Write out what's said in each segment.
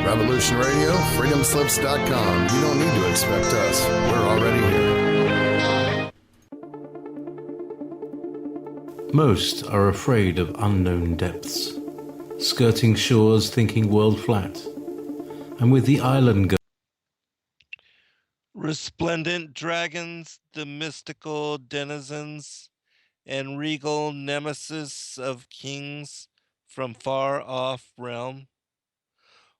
Revolution Radio, freedomslips.com. You don't need to expect us. We're already here. Most are afraid of unknown depths, skirting shores thinking world flat, and with the island resplendent dragons, the mystical denizens, and regal nemesis of kings from far off realm,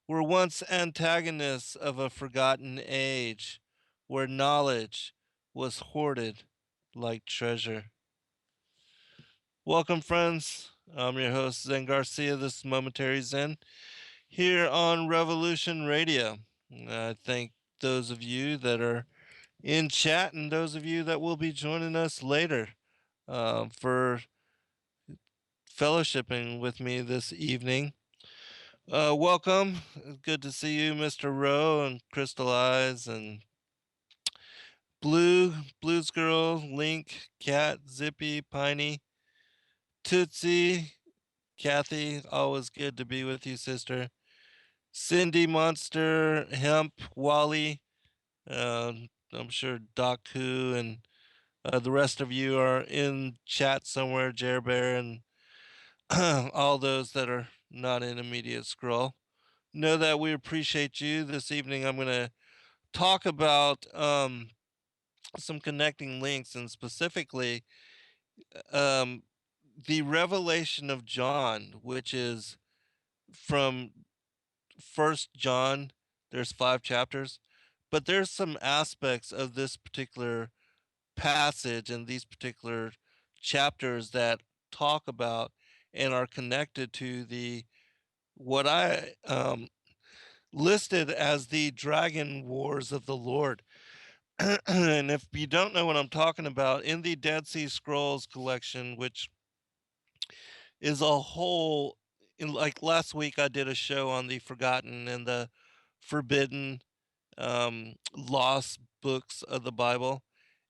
were once antagonists of a forgotten age, where knowledge was hoarded like treasure. Welcome, friends. I'm your host, Zen Garcia. This is Momentary Zen here on Revolution Radio. I thank those of you that are in chat and those of you that will be joining us later for fellowshipping with me this evening. Welcome. Good to see you, Mr. Rowe and Crystal Eyes and Blues Girl, Link, Cat, Zippy, Piney, Tootsie, Kathy. Always good to be with you, sister. Cindy, Monster, Hemp, Wally. I'm sure Doc Who and the rest of you are in chat somewhere, Jer Bear, and all those that are not in immediate scroll. Know that we appreciate you. This evening I'm going to talk about some connecting links, and specifically um, the revelation of John, which is from First John. There's 5 chapters, but there's some aspects of this particular passage and these particular chapters that talk about and are connected to the what I listed as the dragon wars of the Lord. And if you don't know what I'm talking about, in the Dead Sea Scrolls collection, which is a whole, like last week I did a show on the forgotten and the forbidden lost books of the Bible.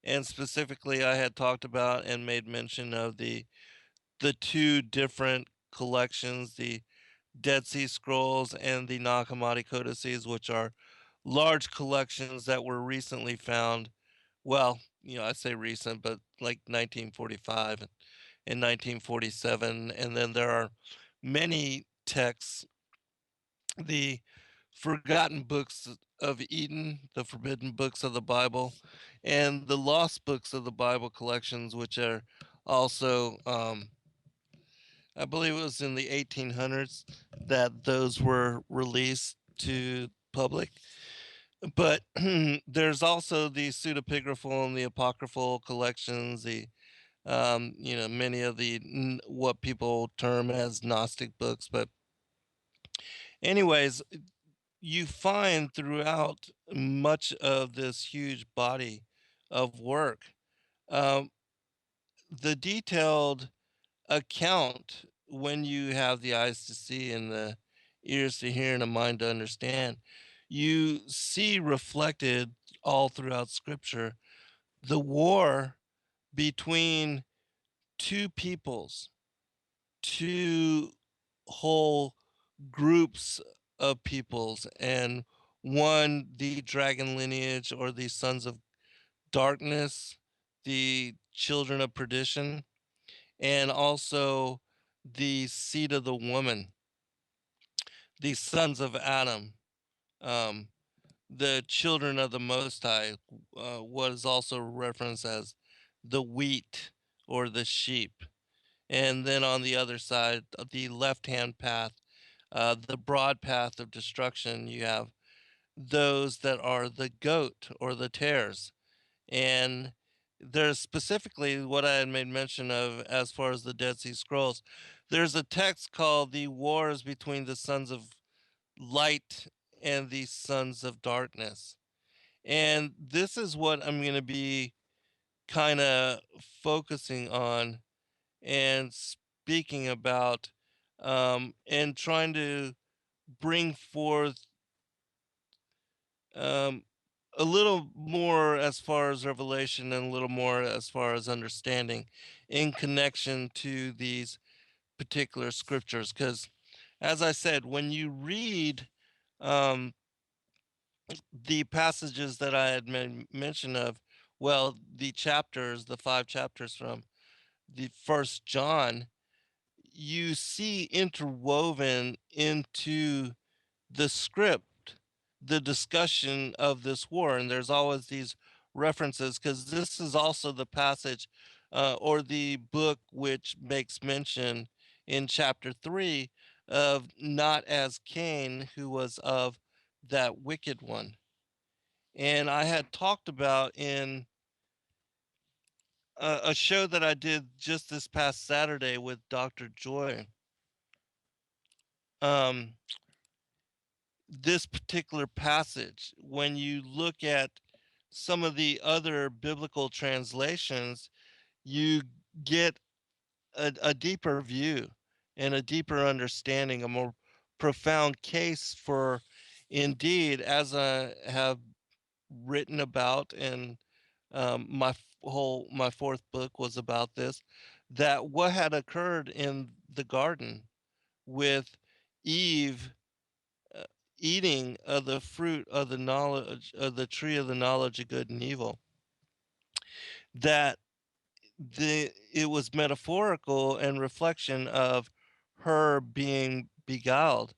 And specifically, I had talked about and made mention of the 2 different collections, the Dead Sea Scrolls and the Nag Hammadi Codices, which are large collections that were recently found. Well, I say recent, but like 1945 and 1947. And then there are many texts, the forgotten books of Eden, the forbidden books of the Bible, and the lost books of the Bible collections, which are also, I believe it was in the 1800s that those were released to public. But there's also the pseudepigraphal and the apocryphal collections, the many of the what people term as Gnostic books. But anyways, you find throughout much of this huge body of work um, the detailed account, when you have the eyes to see and the ears to hear and a mind to understand, you see reflected all throughout Scripture the war between 2 peoples, 2 whole groups of peoples, and one, the dragon lineage or the sons of darkness, the children of perdition, and also the seed of the woman, the sons of Adam, um, the children of the Most High, was also referenced as the wheat or the sheep. And then on the other side, the left hand path, the broad path of destruction, you have those that are the goat or the tares. And there's specifically what I had made mention of as far as the Dead Sea Scrolls. There's a text called the Wars Between the Sons of Light and the Sons of Darkness. And this is what I'm going to be kind of focusing on and speaking about, and trying to bring forth um, a little more as far as revelation and a little more as far as understanding in connection to these particular scriptures. Because, as I said, when you read um, the passages that I had made mention of, well, the chapters, the 5 chapters from the First John, you see interwoven into the script the discussion of this war, and there's always these references because this is also the passage or the book which makes mention in chapter 3 of not as Cain, who was of that wicked one. And I had talked about in a show that I did just this past Saturday with Dr. Joy, um, this particular passage. When you look at some of the other biblical translations, you get a deeper view and a deeper understanding, a more profound case for, indeed, as I have written about, and my fourth book was about this, that what had occurred in the garden with Eve uh, eating of the fruit of the knowledge of the tree of the knowledge of good and evil, that it was metaphorical and reflection of her being beguiled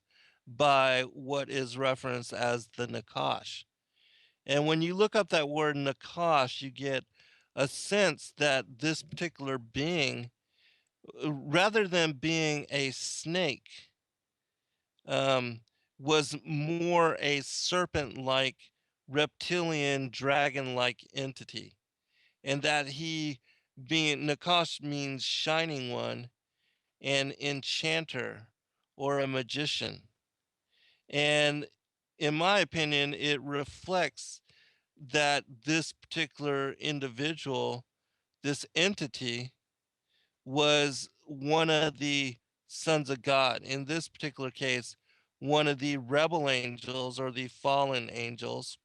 by what is referenced as the nakash. And when you look up that word nakash, you get a sense that this particular being, rather than being a snake, um, was more a serpent like, reptilian, dragon like entity. And that he, being Nakash, means shining one, an enchanter, or a magician. And in my opinion, it reflects that this particular individual, this entity, was one of the sons of God. In this particular case, one of the rebel angels or the fallen angels,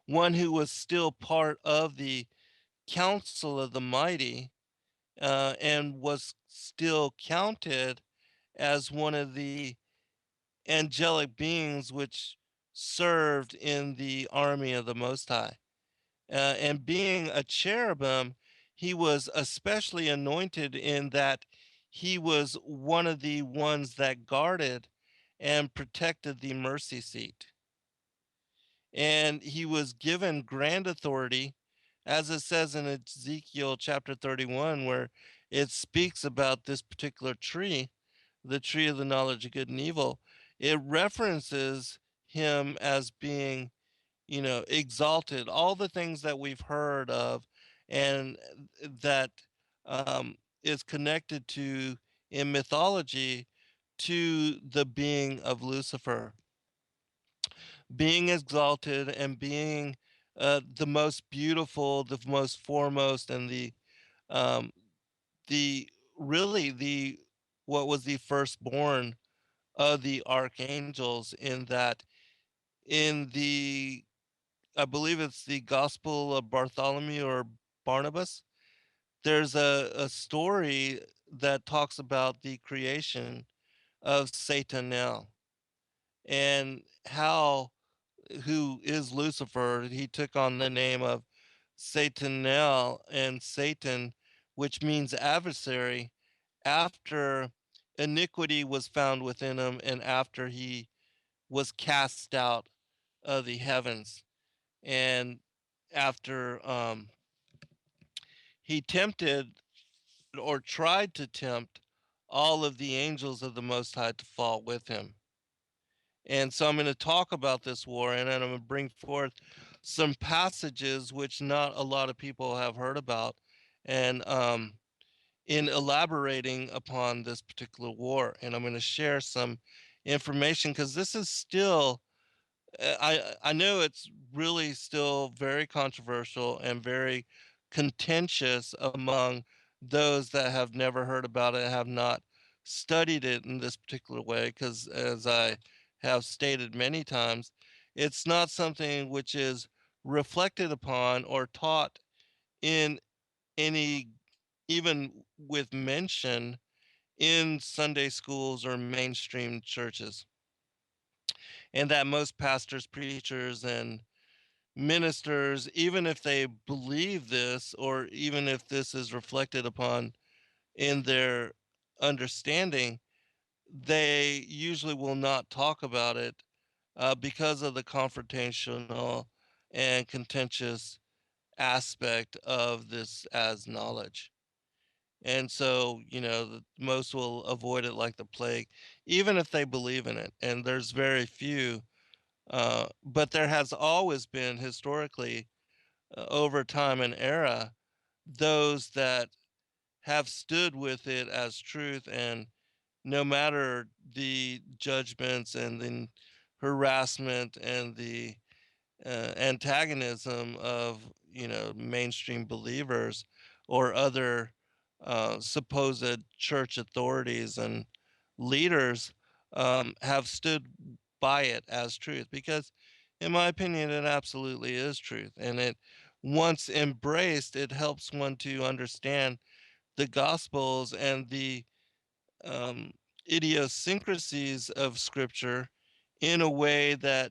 one who was still part of the council of the mighty, and was still counted as one of the angelic beings which served in the army of the Most High. And being a cherubim, he was especially anointed in that he was one of the ones that guarded and protected the mercy seat. And he was given grand authority, as it says in Ezekiel chapter 31, where it speaks about this particular tree, the tree of the knowledge of good and evil. It references him as being, exalted, all the things that we've heard of, and that um, is connected to in mythology to the being of Lucifer, being exalted and being the most beautiful, the most foremost, and um, the really the what was the firstborn of the archangels, in that in the I believe it's the Gospel of Bartholomew or Barnabas. There's a story that talks about the creation of Satan and how, who is Lucifer, he took on the name of Satanel, and Satan, which means adversary, after iniquity was found within him and after he was cast out of the heavens, and after he tempted or tried to tempt all of the angels of the Most High to fall with him. And so I'm going to talk about this war, and then I'm going to bring forth some passages which not a lot of people have heard about, and in elaborating upon this particular war. And I'm going to share some information because this is still, I know it's really still very controversial and very contentious among those that have never heard about it, have not studied it in this particular way, because as I have stated many times, it's not something which is reflected upon or taught in any, even with mention, in Sunday schools or mainstream churches. and that most pastors, preachers, and ministers, even if they believe this, or even if this is reflected upon in their understanding, they usually will not talk about it because of the confrontational and contentious aspect of this as knowledge. And so, most will avoid it like the plague, even if they believe in it. And there's very few, but there has always been historically, over time and era, those that have stood with it as truth, and no matter the judgments and the harassment and the antagonism of mainstream believers or other supposed church authorities and leaders, have stood by it as truth, because in my opinion it absolutely is truth, and it, once embraced, it helps one to understand the gospels and the um, idiosyncrasies of scripture in a way that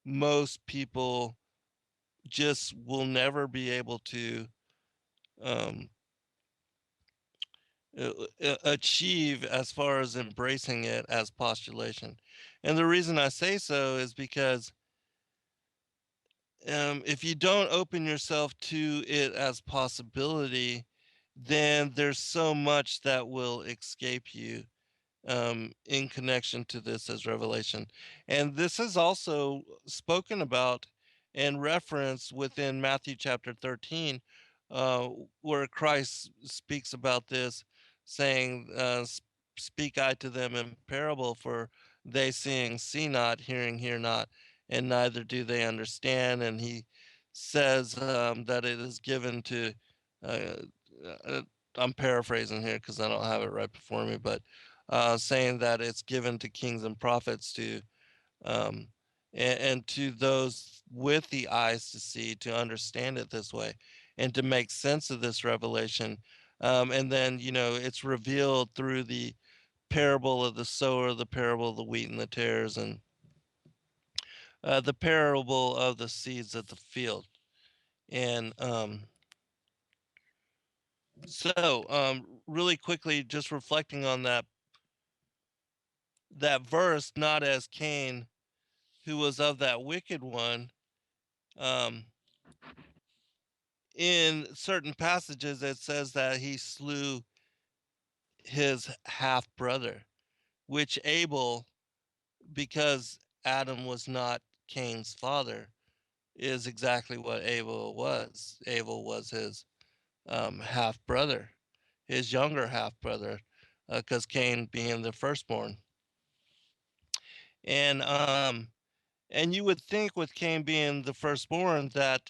most people just will never be able to um, achieve as far as embracing it as postulation. And the reason I say so is because if you don't open yourself to it as possibility, then there's so much that will escape you in connection to this as revelation. And this is also spoken about and referenced within Matthew chapter 13, uh, where Christ speaks about this, saying, Speak I to them in parable, for they seeing see not, hearing hear not, and neither do they understand. And he says that it is given to, uh, uh, I'm paraphrasing here because I don't have it right before me, but saying that it's given to kings and prophets to, um, and to those with the eyes to see, to understand it this way, and to make sense of this revelation. And then, it's revealed through the parable of the sower, the parable of the wheat and the tares, and the parable of the seeds of the field. And really quickly, just reflecting on that verse, not as Cain, who was of that wicked one. Um, in certain passages, it says that he slew his half brother, which Abel, because Adam was not Cain's father, is exactly what Abel was. Abel was his half brother, his younger half brother, because Cain being the firstborn. And and you would think with Cain being the firstborn that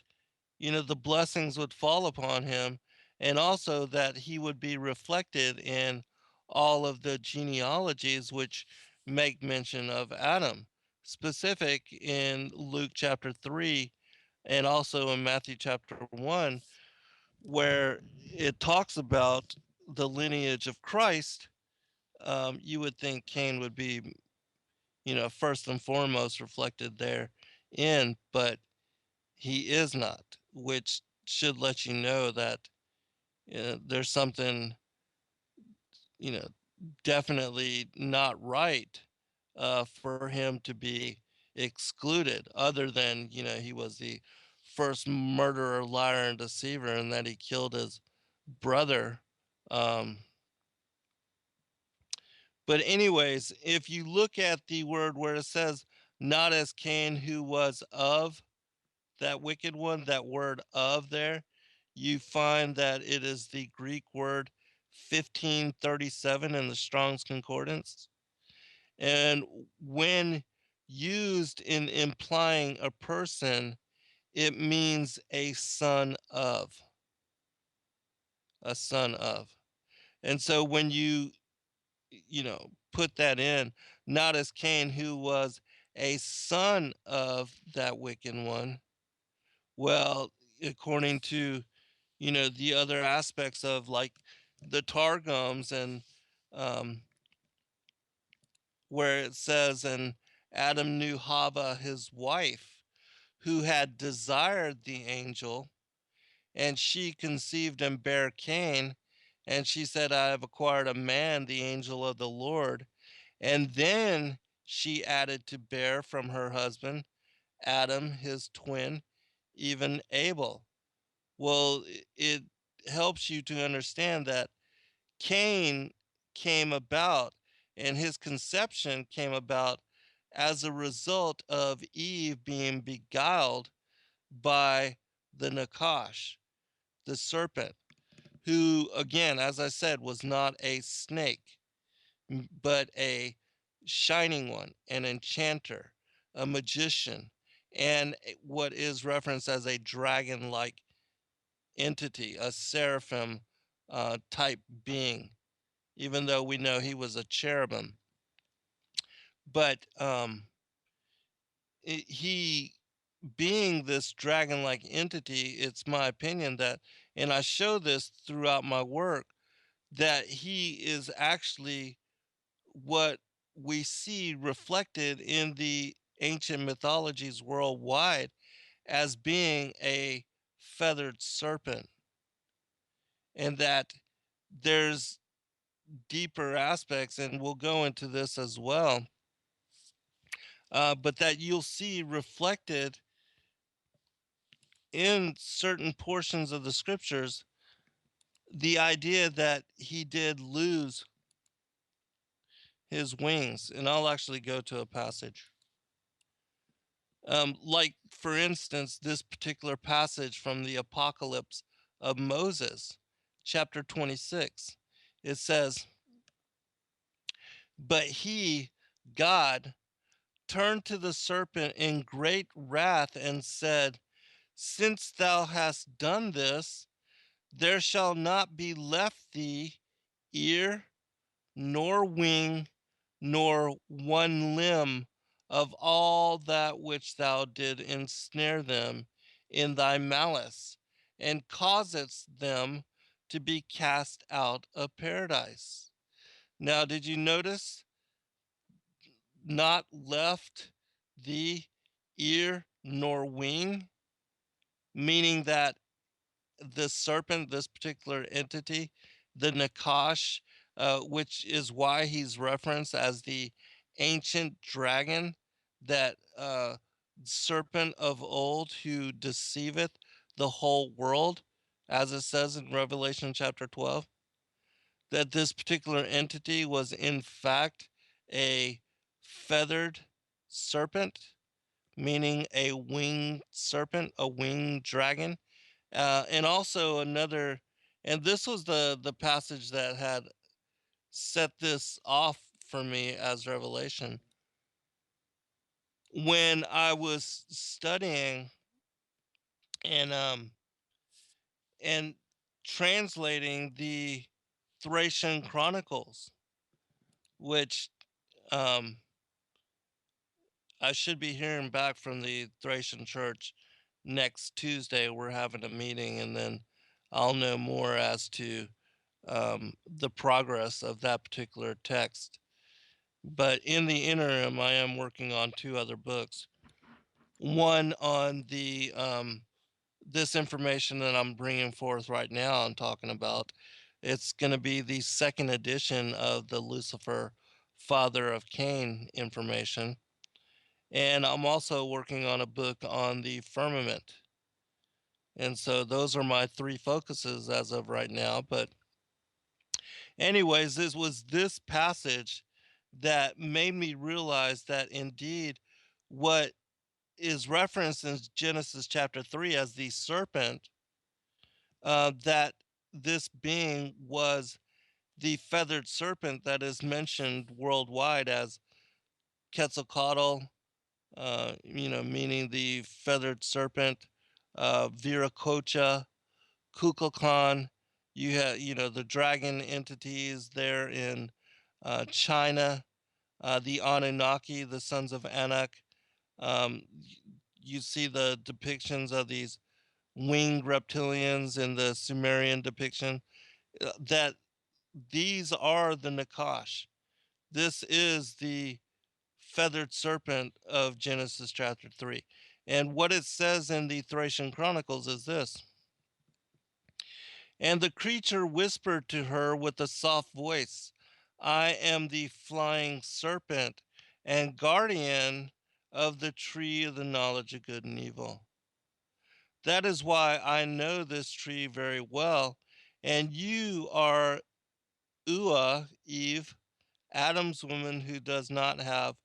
the blessings would fall upon him, and also that he would be reflected in all of the genealogies which make mention of Adam, specific in Luke chapter 3 and also in Matthew chapter 1, where it talks about the lineage of Christ. You would think Cain would be, first and foremost reflected therein, but he is not, which should let you know that there's something, you know, definitely not right for him to be excluded, other than, he was the first murderer, liar, and deceiver, and that he killed his brother. Um, but, anyways, if you look at the word where it says, not as Cain, who was of that wicked one, that word of there, you find that it is the Greek word 1537 in the Strong's Concordance. And when used in implying a person, it means a son of, a son of. And so when put that in, not as Cain, who was a son of that wicked one, well, according to the other aspects of, like, the Targums, and um, where it says, and Adam knew Hava, his wife, who had desired the angel, and she conceived and bare Cain. And she said, I have acquired a man, the angel of the Lord. And then she added to bear from her husband, Adam, his twin, even Abel. Well, it helps you to understand that Cain came about and his conception came about as a result of Eve being beguiled by the Nakash, the serpent, who, again, as I said, was not a snake, but a shining one, an enchanter, a magician, and what is referenced as a dragon like entity, a seraphim type being, even though we know he was a cherubim. But he, being this dragon like entity, it's my opinion that, and I show this throughout my work, that he is actually what we see reflected in the ancient mythologies worldwide as being a feathered serpent, and that there's deeper aspects, and we'll go into this as well, but that you'll see reflected in certain portions of the scriptures the idea that he did lose his wings. And I'll actually go to a passage. Like, for instance, this particular passage from the Apocalypse of Moses, chapter 26. It says, But he, God, turned to the serpent in great wrath and said, Since thou hast done this, there shall not be left thee ear, nor wing, nor one limb of all that which thou did ensnare them in thy malice, and causest them to be cast out of paradise. Now, did you notice not left the ear nor wing? Meaning that the serpent, this particular entity, the Nakash, which is why he's referenced as the ancient dragon, that serpent of old who deceiveth the whole world, as it says in Revelation chapter 12, that this particular entity was in fact a feathered serpent, meaning a winged serpent, a winged dragon. And also another, and this was the passage that had set this off for me as revelation. When I was studying and and translating the Thracian Chronicles, which um I should be hearing back from the Thracian church next Tuesday. We're having a meeting, and then I'll know more as to the progress of that particular text. But in the interim, I am working on two other books. One on the this information that I'm bringing forth right now and talking about. It's going to be the second edition of the Lucifer, father of Cain information. And I'm also working on a book on the firmament. And so those are my three focuses as of right now. But anyways, this was this passage that made me realize that indeed what is referenced in Genesis chapter 3 as the serpent, that this being was the feathered serpent that is mentioned worldwide as Quetzalcoatl, meaning the feathered serpent, Viracocha, Kukulkan. You have, the dragon entities there in China, the Anunnaki, the sons of Anak. Um, you see the depictions of these winged reptilians in the Sumerian depiction. That these are the Nakash. This is the feathered serpent of Genesis chapter 3. And what it says in the Thracian Chronicles is this: "And the creature whispered to her with a soft voice, I am the flying serpent and guardian of the tree of the knowledge of good and evil. That is why I know this tree very well, and you are Eve, Adam's woman, who does not have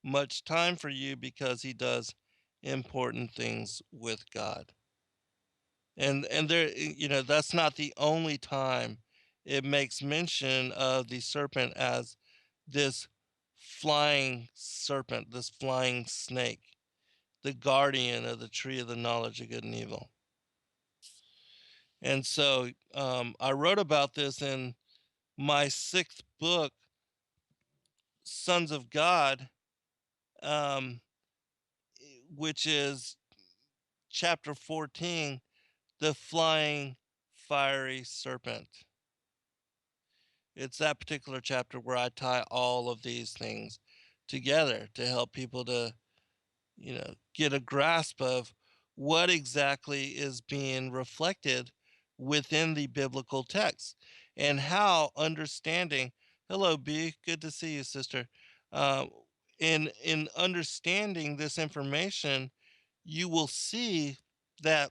much time for you because he does important things with God." And there, that's not the only time it makes mention of the serpent as this flying serpent, this flying snake, the guardian of the tree of the knowledge of good and evil. And so I wrote about this in my 6th book, Sons of God, um, which is chapter 14, the flying fiery serpent. It's that particular chapter where I tie all of these things together to help people to, get a grasp of what exactly is being reflected within the biblical text and how understanding. Hello, B. Good to see you, sister. Uh, in understanding this information, you will see that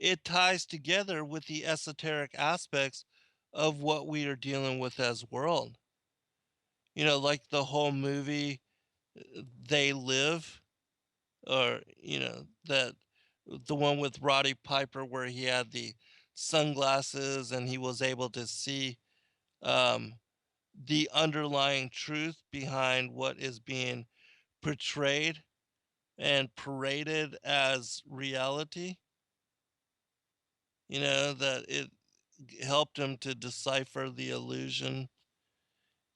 it ties together with the esoteric aspects of what we are dealing with as world. Like the whole movie They Live, or that the one with Roddy Piper where he had the sunglasses and he was able to see um, the underlying truth behind what is being portrayed and paraded as reality. That it helped him to decipher the illusion.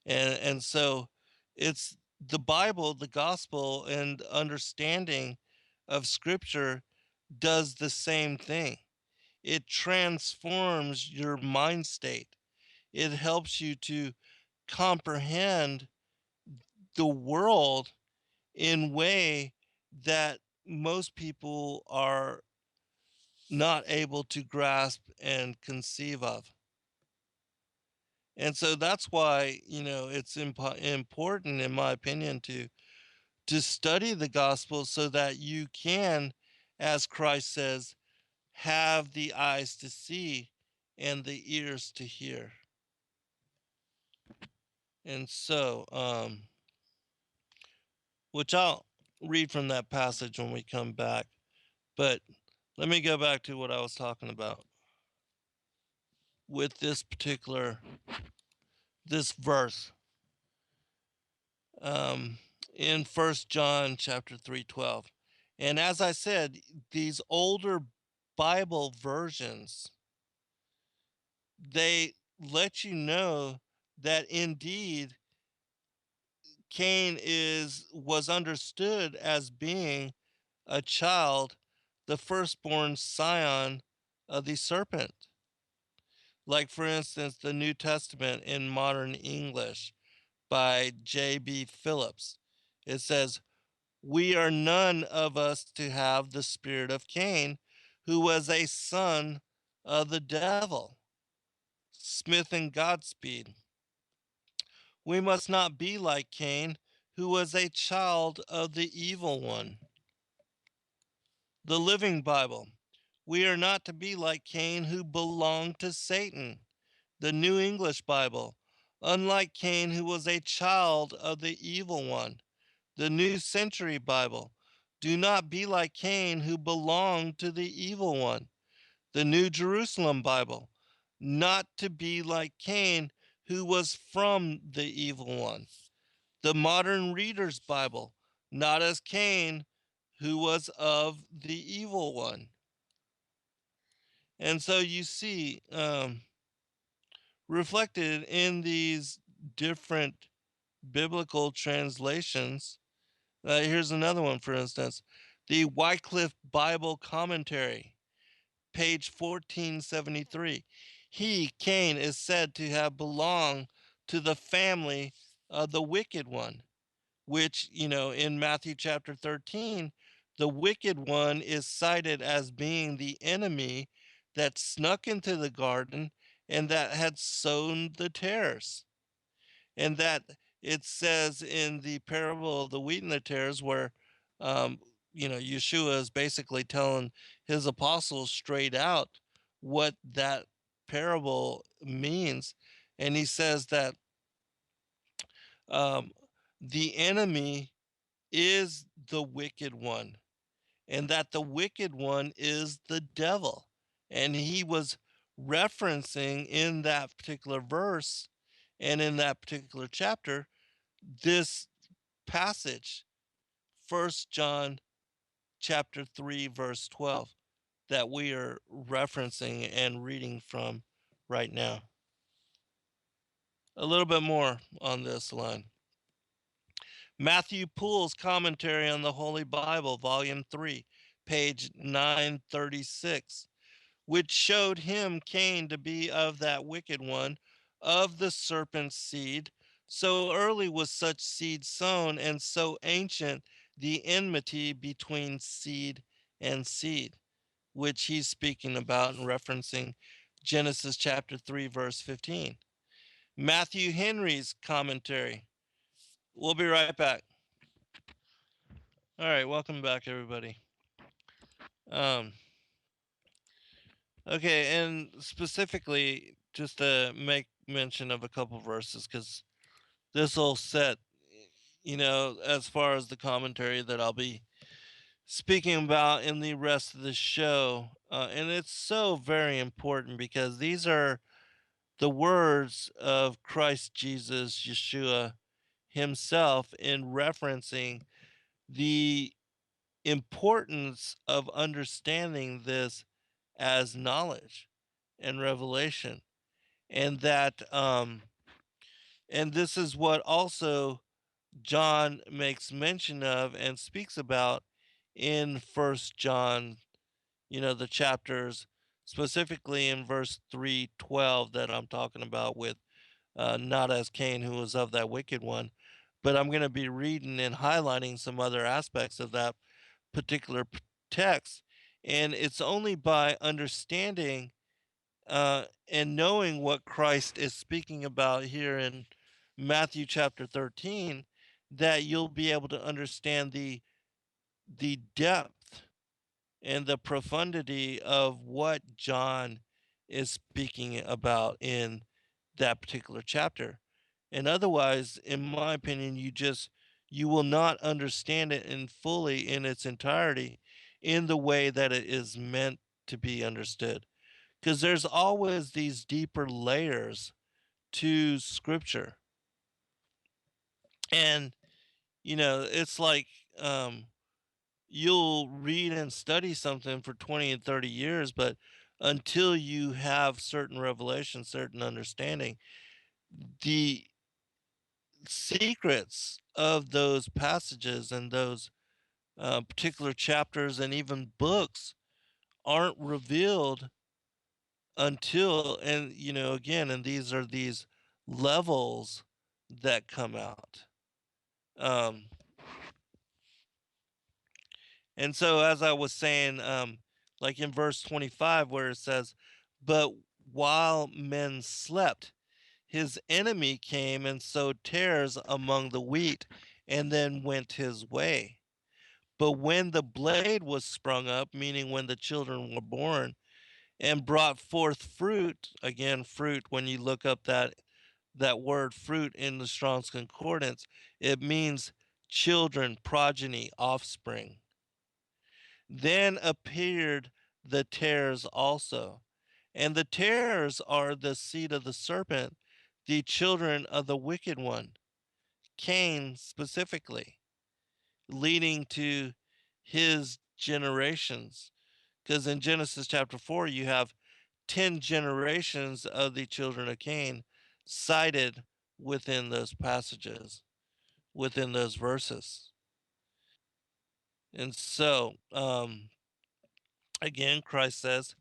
And so it's the Bible, the gospel, and understanding of scripture does the same thing. It transforms your mind state. It helps you to comprehend the world in way that most people are not able to grasp and conceive of. And so that's why, it's important, in my opinion, to study the gospel so that you can, as Christ says, have the eyes to see and the ears to hear. And so, which I'll read from that passage when we come back. But let me go back to what I was talking about with this verse. Um, in First John chapter 3:12. And as I said, these older Bible versions, they let you know that indeed Cain was understood as being a child, the firstborn scion of the serpent. Like, for instance, the New Testament in modern English by J.B. Phillips. It says, "We are none of us to have the spirit of Cain, who was a son of the devil." Smith and Godspeed. "We must not be like Cain, who was a child of the evil one." The Living Bible. "We are not to be like Cain, who belonged to Satan." The New English Bible. "Unlike Cain, who was a child of the evil one." The New Century Bible. "Do not be like Cain, who belonged to the evil one." The New Jerusalem Bible. "Not to be like Cain, who was from the evil one." The Modern Reader's Bible. "Not as Cain, who was of the evil one." And so you see, reflected in these different biblical translations. Here's another one, for instance, the Wycliffe Bible Commentary, page 1473. "He, Cain, is said to have belonged to the family of the wicked one, which, in Matthew chapter 13, the wicked one is cited as being the enemy that snuck into the garden and that had sown the tares. And that it says in the parable of the wheat and the tares, where, um, Yeshua is basically telling his apostles straight out what that parable means. And he says that um, the enemy is the wicked one, and that the wicked one is the devil. And he was referencing in that particular verse and in that particular chapter this passage, First John chapter 3 verse 12, that we are referencing and reading from right now. A little bit more on this line. Matthew Poole's Commentary on the Holy Bible, Volume 3, page 936, which showed him, Cain, to be of that wicked one, of the serpent's seed. So early was such seed sown, and so ancient the enmity between seed and seed, which he's speaking about and referencing Genesis chapter 3, verse 15. Matthew Henry's commentary. We'll be right back. All right, welcome back, everybody. Okay, and specifically, just to make mention of a couple verses, because this will set, as far as the commentary that I'll be speaking about in the rest of the show. And it's so very important because these are the words of Christ Jesus, Yeshua himself, in referencing the importance of understanding this as knowledge and revelation. And that and this is what also John makes mention of and speaks about in First John, the chapters, specifically in verse 3:12 that I'm talking about, with not as Cain, who was of that wicked one. But I'm going to be reading and highlighting some other aspects of that particular text. And it's only by understanding and knowing what Christ is speaking about here in Matthew chapter 13 that you'll be able to understand the depth and the profundity of what John is speaking about in that particular chapter. And otherwise, in my opinion, you will not understand it in fully in its entirety in the way that it is meant to be understood. Because there's always these deeper layers to scripture. And, it's like you'll read and study something for 20 and 30 years, but until you have certain revelation, certain understanding, the secrets of those passages and those particular chapters and even books aren't revealed until, and again, and these are these levels that come out. Um, and so, as I was saying, like in verse 25, where it says, "But while men slept, his enemy came and sowed tares among the wheat, and then went his way. But when the blade was sprung up," meaning when the children were born, "and brought forth fruit," again, fruit, when you look up that word fruit in the Strong's Concordance, it means children, progeny, offspring. "Then appeared the tares also. And the tares are the seed of the serpent, the children of the wicked one, Cain specifically, leading to his generations." Because in Genesis chapter 4, you have 10 generations of the children of Cain cited within those passages, within those verses. And so, again, Christ says,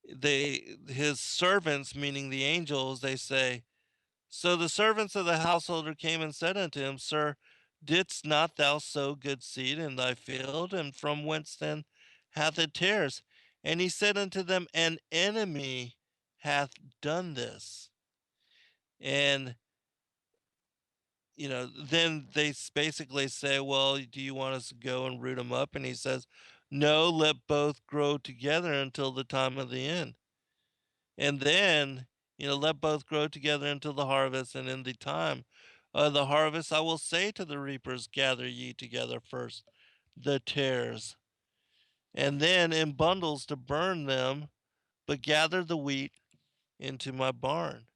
his servants, meaning the angels, they say, "So the servants of the householder came and said unto him, Sir, Didst not thou sow good seed in thy field? And from whence then hath it tares? And he said unto them, An enemy hath done this. And, then they basically say, well, do you want us to go and root them up? And he says, no, let both grow together until the time of the end. And then, let both grow together until the harvest. And in the time of the harvest, I will say to the reapers, gather ye together first the tares, and then in bundles to burn them, but gather the wheat into my barn.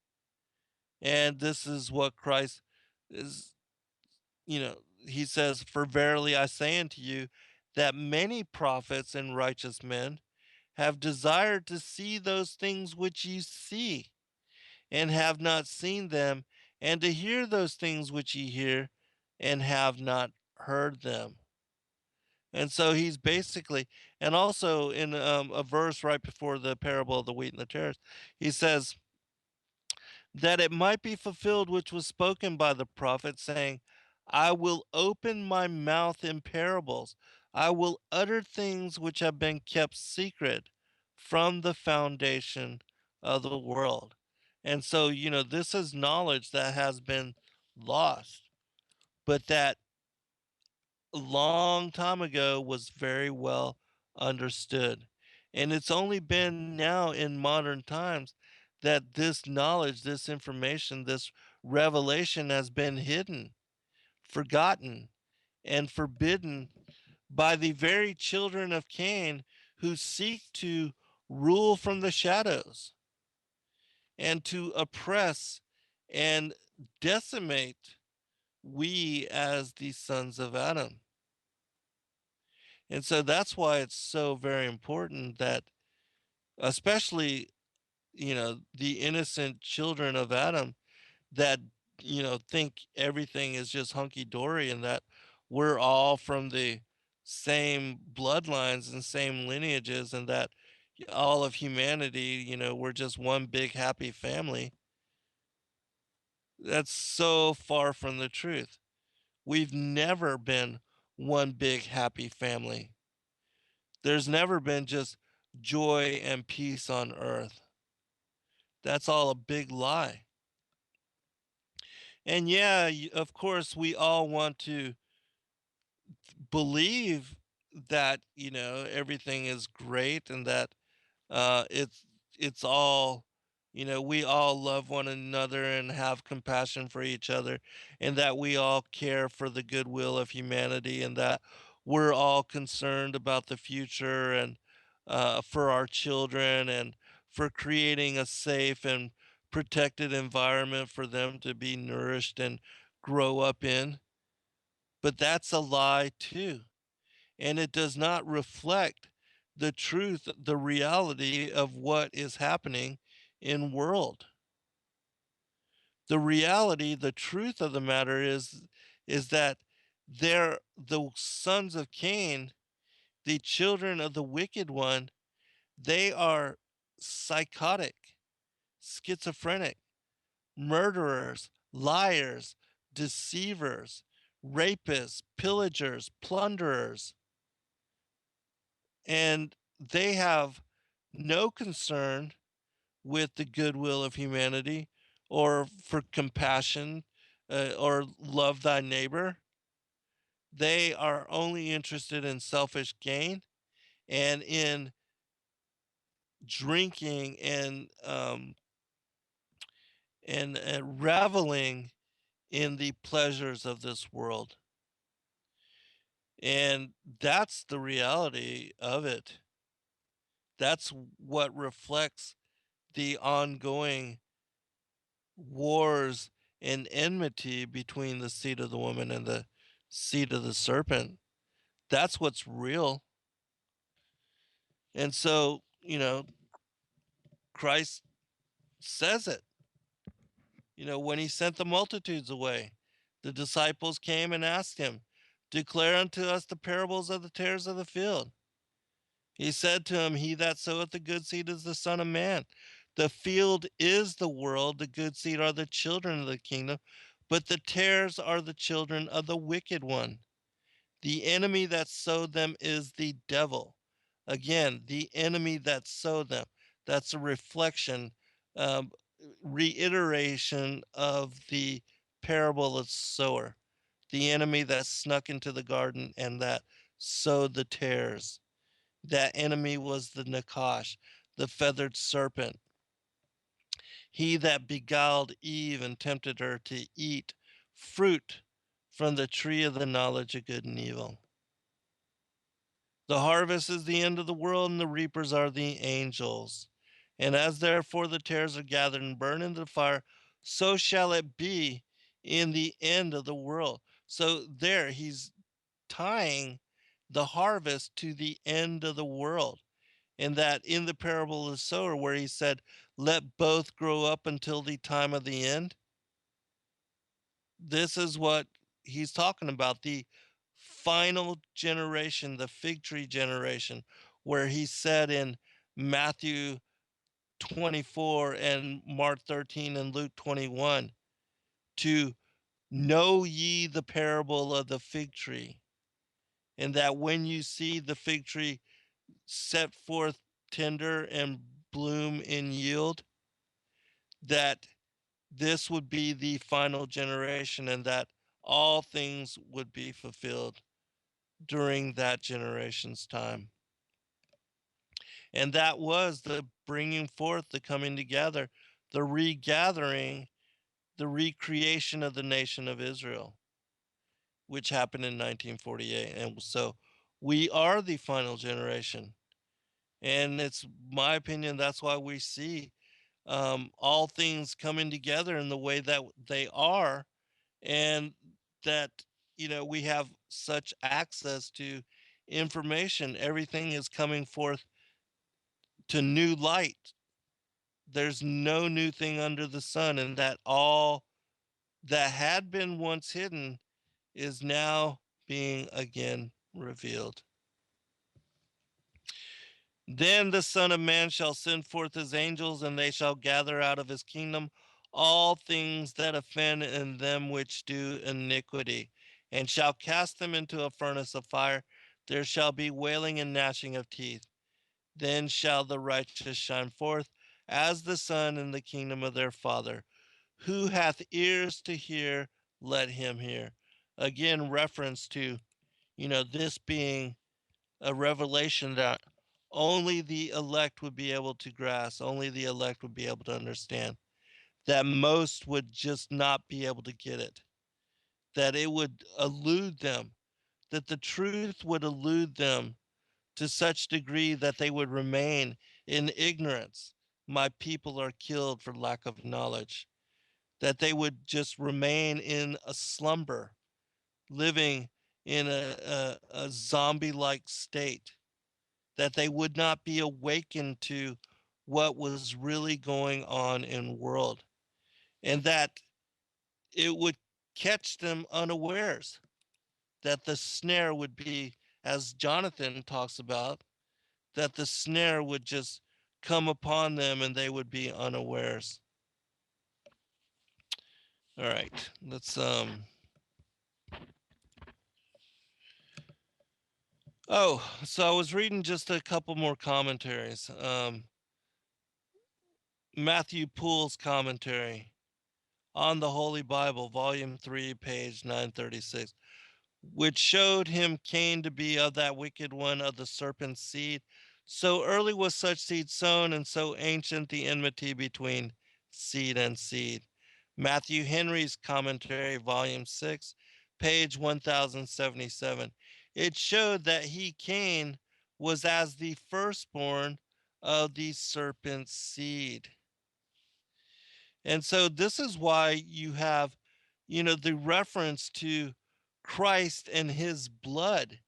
And this is what Christ is, he says, for verily I say unto you, that many prophets and righteous men have desired to see those things which ye see, and have not seen them, and to hear those things which ye hear, and have not heard them. And so he's basically, and also in a verse right before the parable of the wheat and the tares, he says, that it might be fulfilled which was spoken by the prophet, saying, I will open my mouth in parables. I will utter things which have been kept secret from the foundation of the world. And so, this is knowledge that has been lost, but that a long time ago was very well understood. And it's only been now in modern times that this knowledge, this information, this revelation has been hidden, forgotten, and forbidden by the very children of Cain who seek to rule from the shadows and to oppress and decimate we as the sons of Adam. And so that's why it's so very important that, especially, the innocent children of Adam that, think everything is just hunky dory and that we're all from the same bloodlines and same lineages and that all of humanity, we're just one big happy family. That's so far from the truth. We've never been one big happy family. There's never been just joy and peace on earth. That's all a big lie. And yeah, of course, we all want to believe that, everything is great and that it's all, we all love one another and have compassion for each other, and that we all care for the goodwill of humanity, and that we're all concerned about the future and for our children and for creating a safe and protected environment for them to be nourished and grow up in. But that's a lie too, and it does not reflect the truth, the reality of what is happening in world. The reality, the truth of the matter is that they're the sons of Cain, the children of the wicked one. They are psychotic, schizophrenic, murderers, liars, deceivers, rapists, pillagers, plunderers, and they have no concern with the goodwill of humanity or for compassion or love thy neighbor. They are only interested in selfish gain and in drinking and reveling in the pleasures of this world. And that's the reality of it. That's what reflects the ongoing wars and enmity between the seed of the woman and the seed of the serpent. That's what's real. And so, Christ says it. When he sent the multitudes away, the disciples came and asked him, declare unto us the parables of the tares of the field. He said to him, he that soweth the good seed is the Son of Man. The field is the world, the good seed are the children of the kingdom, But the tares are the children of the wicked one. The enemy that sowed them is the devil. Again, the enemy that sowed them. That's a reflection, um, reiteration of the parable of sower. The enemy that snuck into the garden and that sowed the tares. That enemy was the Nakash, the feathered serpent. He that beguiled Eve and tempted her to eat fruit from the tree of the knowledge of good and evil. The harvest is the end of the world, and the reapers are the angels. And as therefore the tares are gathered and burned into the fire, so shall it be in the end of the world. So there he's tying the harvest to the end of the world. And that in the parable of the sower, where he said, let both grow up until the time of the end, this is what he's talking about, the final generation, the fig tree generation, where he said in Matthew 24 and Mark 13 and Luke 21 to know ye the parable of the fig tree, and that when you see the fig tree set forth tender and bloom in yield, that this would be the final generation and that all things would be fulfilled during that generation's time. And that was the bringing forth, the coming together, the regathering, the recreation of the nation of Israel, which happened in 1948. And so we are the final generation. And it's my opinion, that's why we see all things coming together in the way that they are, and that, we have such access to information. Everything is coming forth to new light. There's no new thing under the sun, and that all that had been once hidden is now being again revealed. Then the Son of Man shall send forth his angels, and they shall gather out of his kingdom all things that offend and them which do iniquity, and shall cast them into a furnace of fire. There shall be wailing and gnashing of teeth. Then shall the righteous shine forth as the sun in the kingdom of their Father. Who hath ears to hear, let him hear. Again, reference to, this being a revelation that only the elect would be able to grasp, only the elect would be able to understand, that most would just not be able to get it, that it would elude them, that the truth would elude them to such degree that they would remain in ignorance. My people are killed for lack of knowledge. That they would just remain in a slumber, living in a zombie-like state, that they would not be awakened to what was really going on in the world, and that it would catch them unawares, that the snare would be, as Jonathan talks about, that the snare would just come upon them and they would be unawares. All right, let's oh, so I was reading just a couple more commentaries. Matthew Poole's commentary on the Holy Bible, volume 3, page 936, which showed him Cain to be of that wicked one, of the serpent's seed. So early was such seed sown, and so ancient the enmity between seed and seed. Matthew Henry's commentary, volume 6, page 1077. It showed that he, Cain, was as the firstborn of the serpent's seed. And so this is why you have, the reference to Christ and his blood,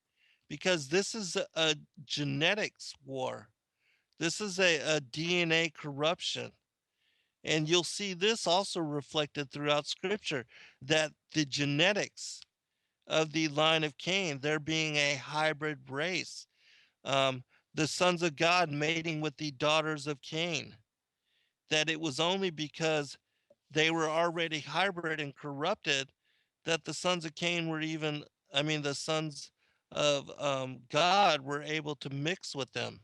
because this is a genetics war. This is a DNA corruption. And you'll see this also reflected throughout scripture, that the genetics of the line of Cain, there being a hybrid race, the sons of God mating with the daughters of Cain, that it was only because they were already hybrid and corrupted, that the sons of Cain were even, I mean, the sons of God were able to mix with them.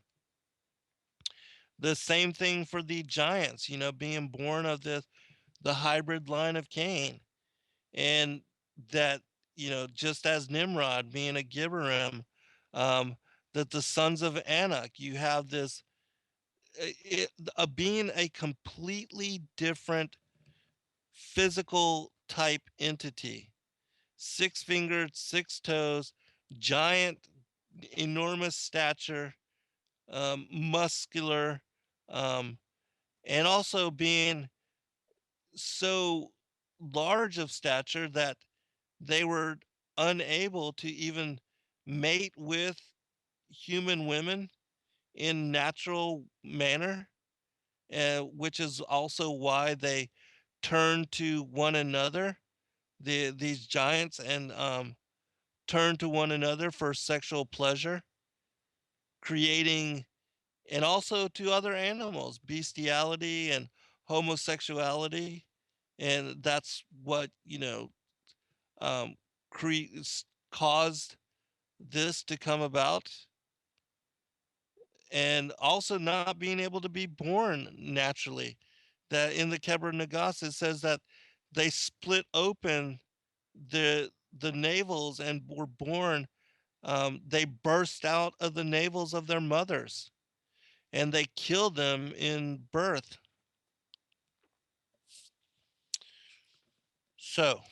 The same thing for the giants, being born of the hybrid line of Cain. And that, just as Nimrod being a Gibberim, um, that the sons of Anak, you have this, being a completely different physical type entity, 6 fingered, 6 toes, giant, enormous stature, muscular, um, and also being so large of stature that they were unable to even mate with human women in natural manner, which is also why they turn to one another, these giants, and turn to one another for sexual pleasure, creating, and also to other animals, bestiality and homosexuality. And that's what, um, caused this to come about. And also not being able to be born naturally. That in the Keber Nagas, it says that they split open the navels and were born. They burst out of the navels of their mothers, and they killed them in birth. So,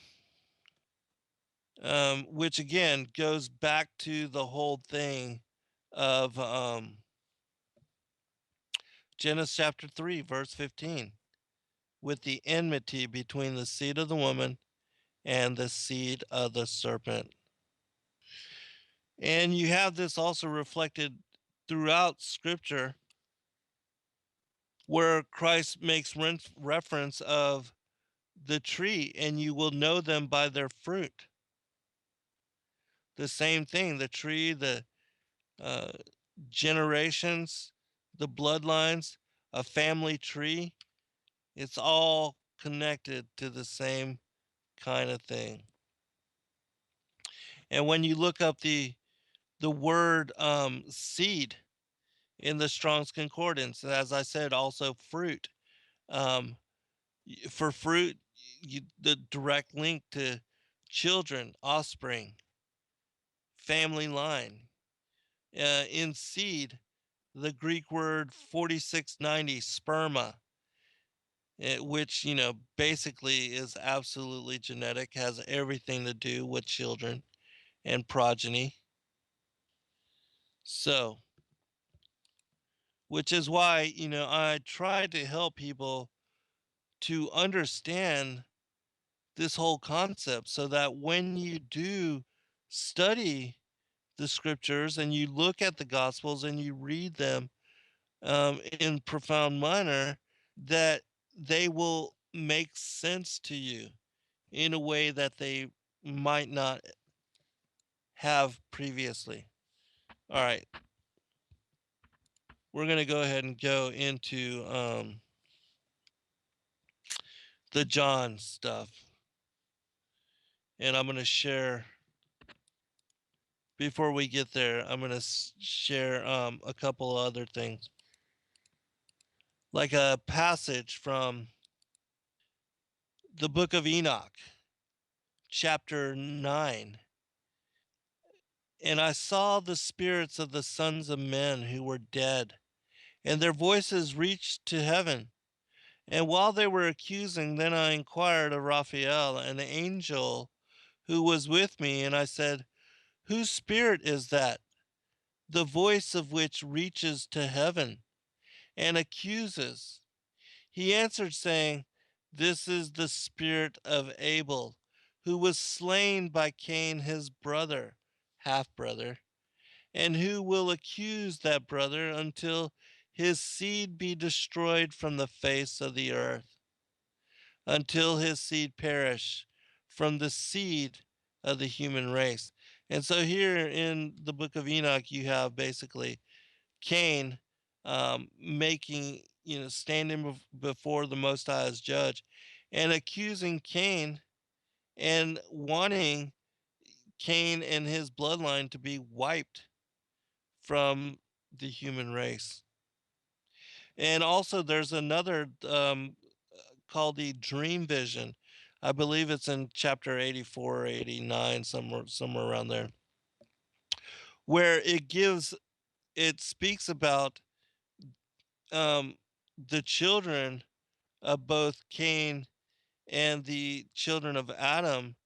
which again goes back to the whole thing of Genesis chapter 3, verse 15, with the enmity between the seed of the woman and the seed of the serpent. And you have this also reflected throughout Scripture, where Christ makes reference of the tree, and you will know them by their fruit. The same thing, the tree, the uh, generations, the bloodlines, a family tree, it's all connected to the same kind of thing. And when you look up the word seed in the Strong's Concordance, as I said, also fruit. Um, for fruit, the direct link to children, offspring, family line. In seed, the Greek word 4690, sperma, which, basically is absolutely genetic, has everything to do with children and progeny. So, which is why, I try to help people to understand this whole concept, so that when you do study the scriptures and you look at the gospels and you read them in profound manner, that they will make sense to you in a way that they might not have previously. All right, we're going to go ahead and go into the John stuff. And I'm going to share, before we get there, I'm going to share a couple other things. Like a passage from the book of Enoch, chapter 9. And I saw the spirits of the sons of men who were dead, and their voices reached to heaven. And while they were accusing, then I inquired of Raphael, an angel who was with me, and I said, whose spirit is that, the voice of which reaches to heaven and accuses? He answered, saying, this is the spirit of Abel, who was slain by Cain his brother, half brother, and who will accuse that brother until his seed be destroyed from the face of the earth, until his seed perish from the seed of the human race. And so here in the book of Enoch, you have basically Cain making, standing before the Most High as judge, and accusing Cain and wanting Cain and his bloodline to be wiped from the human race. And also, there's another called the dream vision. I believe it's in chapter 84 or 89, somewhere around there, where it speaks about um, the children of both Cain and the children of Adam,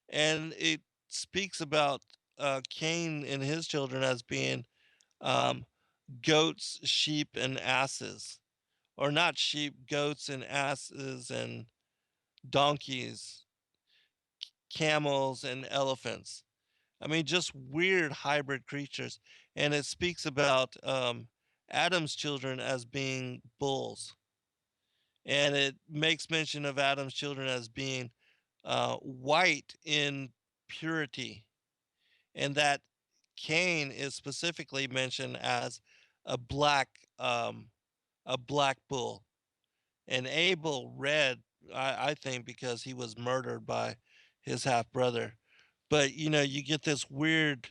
and it speaks about Cain and his children as being um, goats, sheep, and asses, or not sheep, goats and asses and donkeys, camels and elephants. I mean, just weird hybrid creatures. And it speaks about Adam's children as being bulls. And it makes mention of Adam's children as being white in purity. And that Cain is specifically mentioned as a black um, a black bull. And Abel red, I think, because he was murdered by his half brother. But you get this weird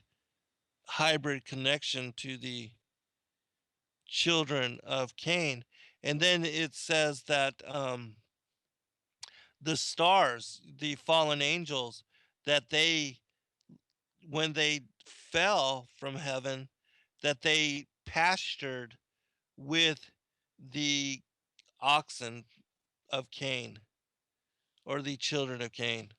hybrid connection to the children of Cain. And then it says that the stars, the fallen angels, that when they fell from heaven, that they pastured with the oxen of Cain, or the children of Cain.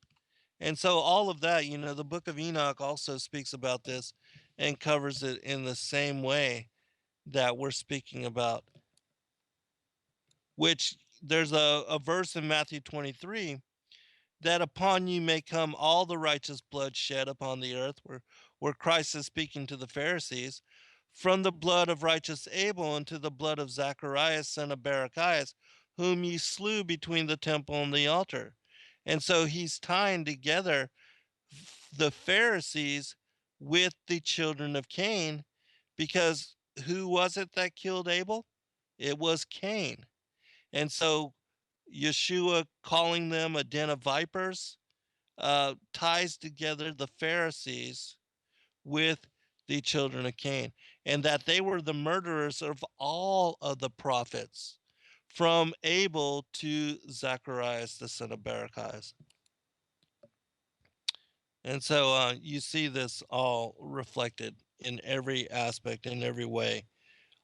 And so all of that, the book of Enoch also speaks about this and covers it in the same way that we're speaking about, which there's a verse in Matthew 23 that upon you may come all the righteous blood shed upon the earth, where Christ is speaking to the Pharisees, from the blood of righteous Abel unto the blood of Zacharias, son of Barachias, whom ye slew between the temple and the altar. And so he's tying together the Pharisees with the children of Cain, because who was it that killed Abel? It was Cain. And so Yeshua calling them a den of vipers ties together the Pharisees with the children of Cain, and that they were the murderers of all of the prophets, from Abel to Zacharias, the son of Barachias. And so you see this all reflected in every aspect, in every way,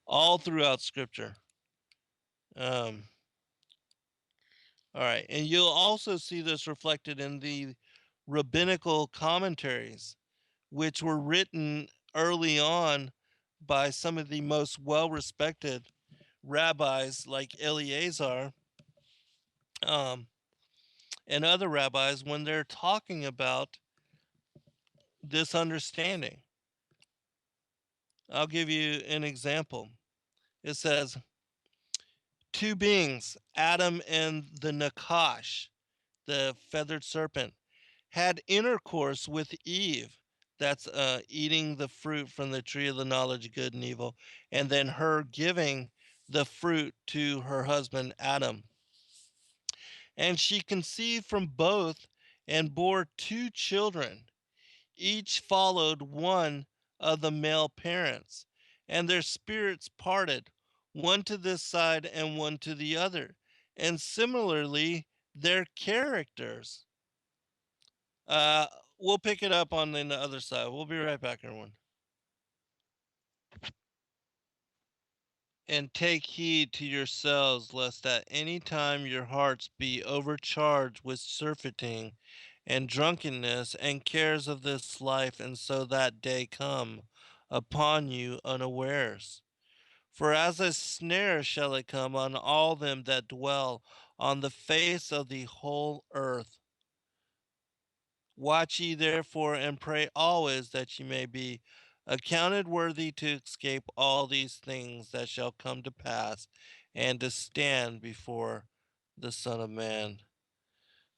all throughout Scripture. Um, all right. And you'll also see this reflected in the rabbinical commentaries, which were written early on by some of the most well respected rabbis like Eleazar um, and other rabbis, when they're talking about this understanding. I'll give you an example. It says, two beings, Adam and the Nakash, the feathered serpent, had intercourse with Eve. That's eating the fruit from the tree of the knowledge of good and evil, and then her giving the fruit to her husband Adam. And she conceived from both and bore two children. Each followed one of the male parents, and their spirits parted, one to this side and one to the other, and similarly their characters. Uh, we'll pick it up on the other side. We'll be right back, everyone. And take heed to yourselves, lest at any time your hearts be overcharged with surfeiting and drunkenness and cares of this life, and so that day come upon you unawares. For as a snare shall it come on all them that dwell on the face of the whole earth. Watch ye therefore and pray always that ye may be accounted worthy to escape all these things that shall come to pass and to stand before the Son of Man.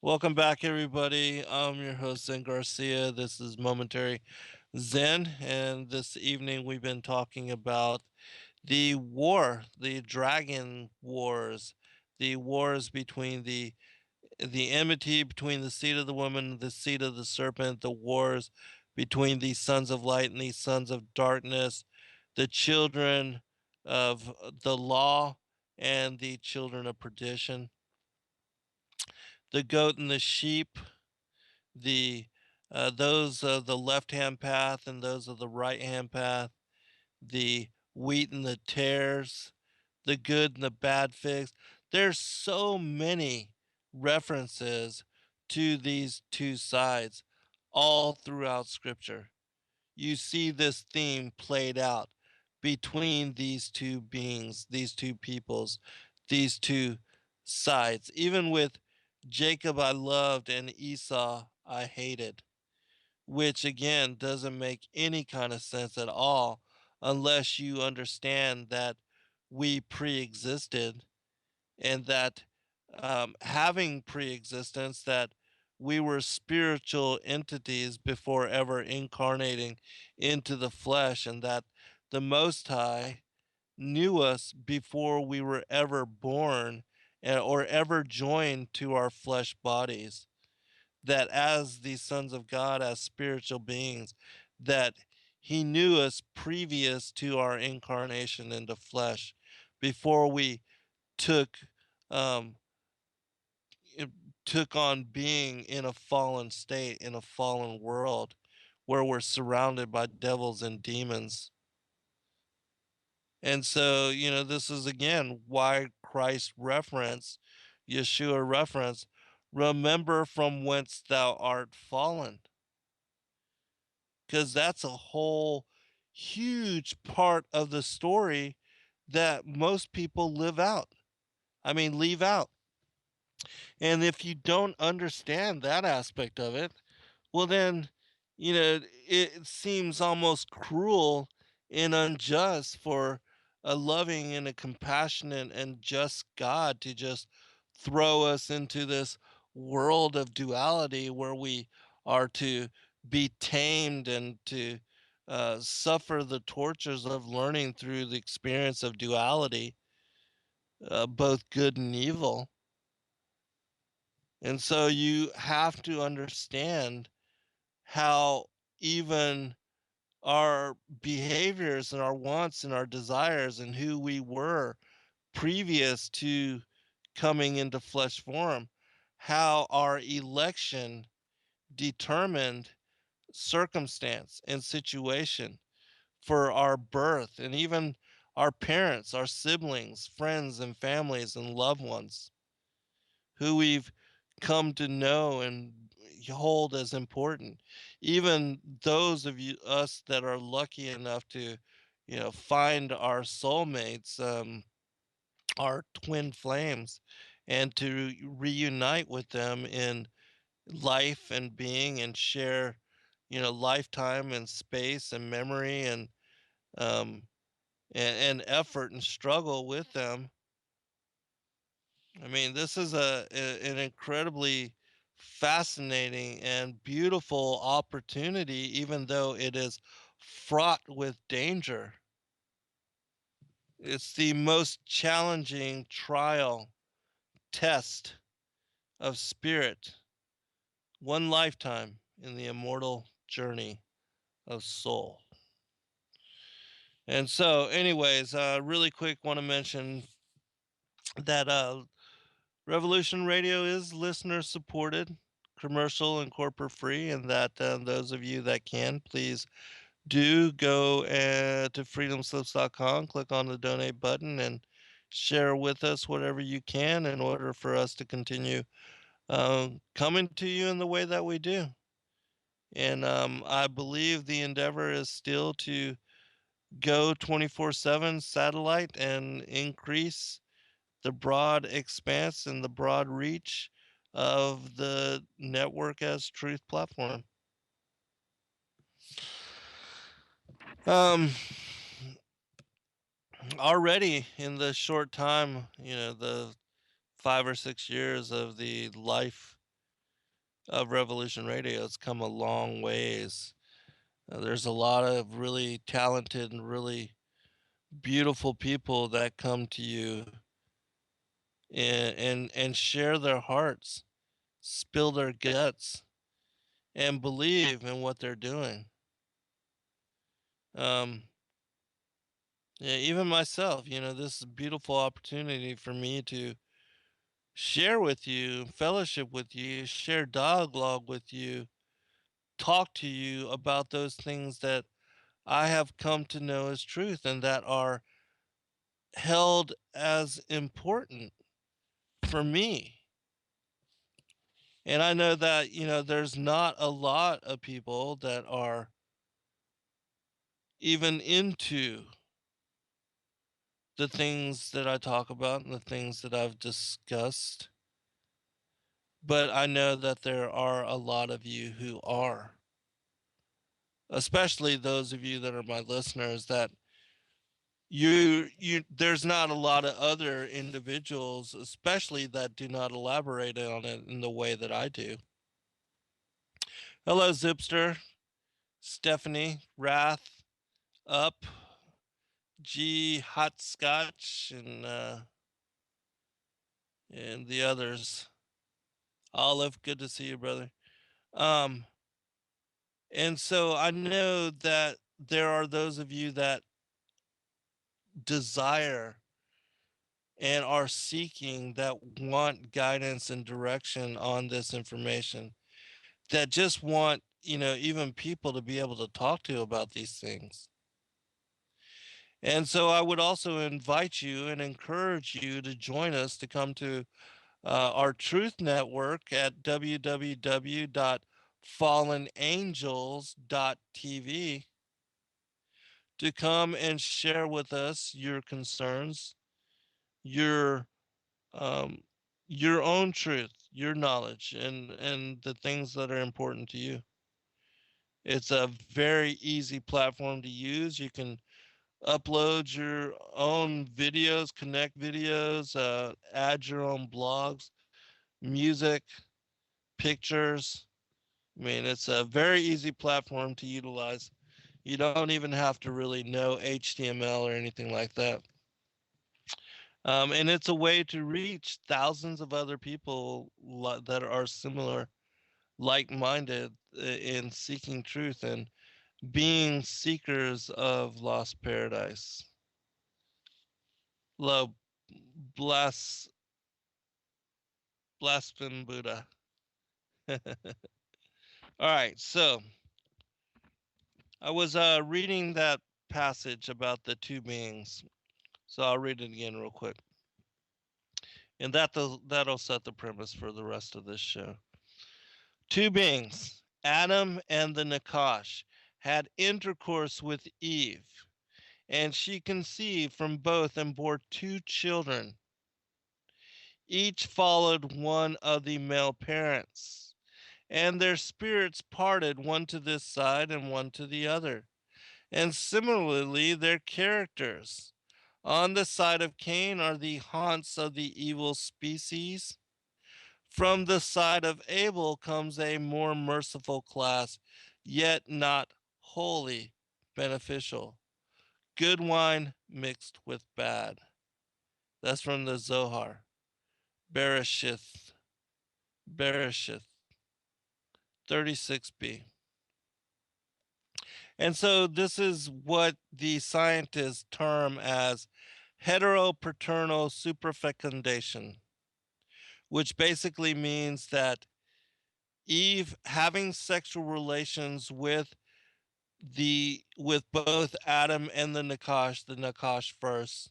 Welcome back, everybody. I'm your host, Zen Garcia. This is Momentary Zen, and this evening we've been talking about the war, the dragon wars, the wars between the the enmity between the seed of the woman and the seed of the serpent, the wars between these sons of light and these sons of darkness, the children of the law and the children of perdition, the goat and the sheep, the those of the left hand path and those of the right hand path, the wheat and the tares, the good and the bad figs. There's so many references to these two sides all throughout Scripture. You see this theme played out between these two beings, these two peoples, these two sides. Even with Jacob I loved and Esau I hated, which again doesn't make any kind of sense at all unless you understand that we pre existed and that having pre existence, that we were spiritual entities before ever incarnating into the flesh, and that the Most High knew us before we were ever born or ever joined to our flesh bodies, that as the sons of God, as spiritual beings, that he knew us previous to our incarnation into flesh, before we took um, took on being in a fallen state, in a fallen world, where we're surrounded by devils and demons. And so, this is again why Christ reference, Yeshua reference, remember from whence thou art fallen, because that's a whole huge part of the story that most people live out. I mean, leave out. And if you don't understand that aspect of it, well, then, it seems almost cruel and unjust for a loving and a compassionate and just God to just throw us into this world of duality where we are to be tamed and to suffer the tortures of learning through the experience of duality, both good and evil. And so you have to understand how even our behaviors and our wants and our desires and who we were previous to coming into flesh form, how our election determined circumstance and situation for our birth, and even our parents, our siblings, friends, and families and loved ones who we've come to know and hold as important. Even those of us that are lucky enough to, find our soulmates, our twin flames, and to reunite with them in life and being and share, lifetime and space and memory um, and effort and struggle with them. I mean, this is an incredibly fascinating and beautiful opportunity, even though it is fraught with danger. It's the most challenging trial, test of spirit, one lifetime in the immortal journey of soul. And so, anyways, really quick, want to mention that Revolution Radio is listener supported, commercial and corporate free, and that those of you that can, please do go to freedomslips.com, click on the donate button, and share with us whatever you can in order for us to continue coming to you in the way that we do. And I believe the endeavor is still to go 24/7 satellite and increase the broad expanse and the broad reach of the network as truth platform. Um, Already in the short time, the 5 or 6 years of the life of Revolution Radio, it's come a long ways. There's a lot of really talented and really beautiful people that come to you and share their hearts spill their guts and believe in what they're doing. Um, yeah, even myself, this is a beautiful opportunity for me to share with you, fellowship with you, share dialogue with you, talk to you about those things that I have come to know as truth and that are held as important for me. And I know that, there's not a lot of people that are even into the things that I talk about and the things that I've discussed. But I know that there are a lot of you who are, especially those of you that are my listeners, that there's not a lot of other individuals, especially that do not elaborate on it in the way that I do. Hello, Zipster, Stephanie, Wrath, Up, G, Hot Scotch, and the others. Olive, good to see you, brother. Um, and so I know that there are those of you that desire and are seeking, that want guidance and direction on this information, that just want, even people to be able to talk to about these things. And so I would also invite you and encourage you to join us to come to our Truth Network at www.fallenangels.tv to come and share with us your concerns, your um, your own truth, your knowledge, and the things that are important to you. It's a very easy platform to use. You can upload your own videos, connect videos, add your own blogs, music, pictures. I mean, it's a very easy platform to utilize. You don't even have to really know HTML or anything like that. And it's a way to reach thousands of other people that are similar, like minded in seeking truth and being seekers of lost paradise. Lo, bless, blaspheme Buddha. All right, so I was reading that passage about the two beings. So I'll read it again real quick. And that'll set the premise for the rest of this show. Two beings, Adam and the Nakash, had intercourse with Eve, and she conceived from both and bore two children. Each followed one of the male parents, and their spirits parted, one to this side and one to the other. And similarly, their characters. On the side of Cain are the haunts of the evil species. From the side of Abel comes a more merciful class, yet not wholly beneficial. Good wine mixed with bad. That's from the Zohar. Bereshith. Bereshith. 36b. And so this is what the scientists term as heteropaternal superfecundation, which basically means that Eve having sexual relations with both Adam and the Nakash first,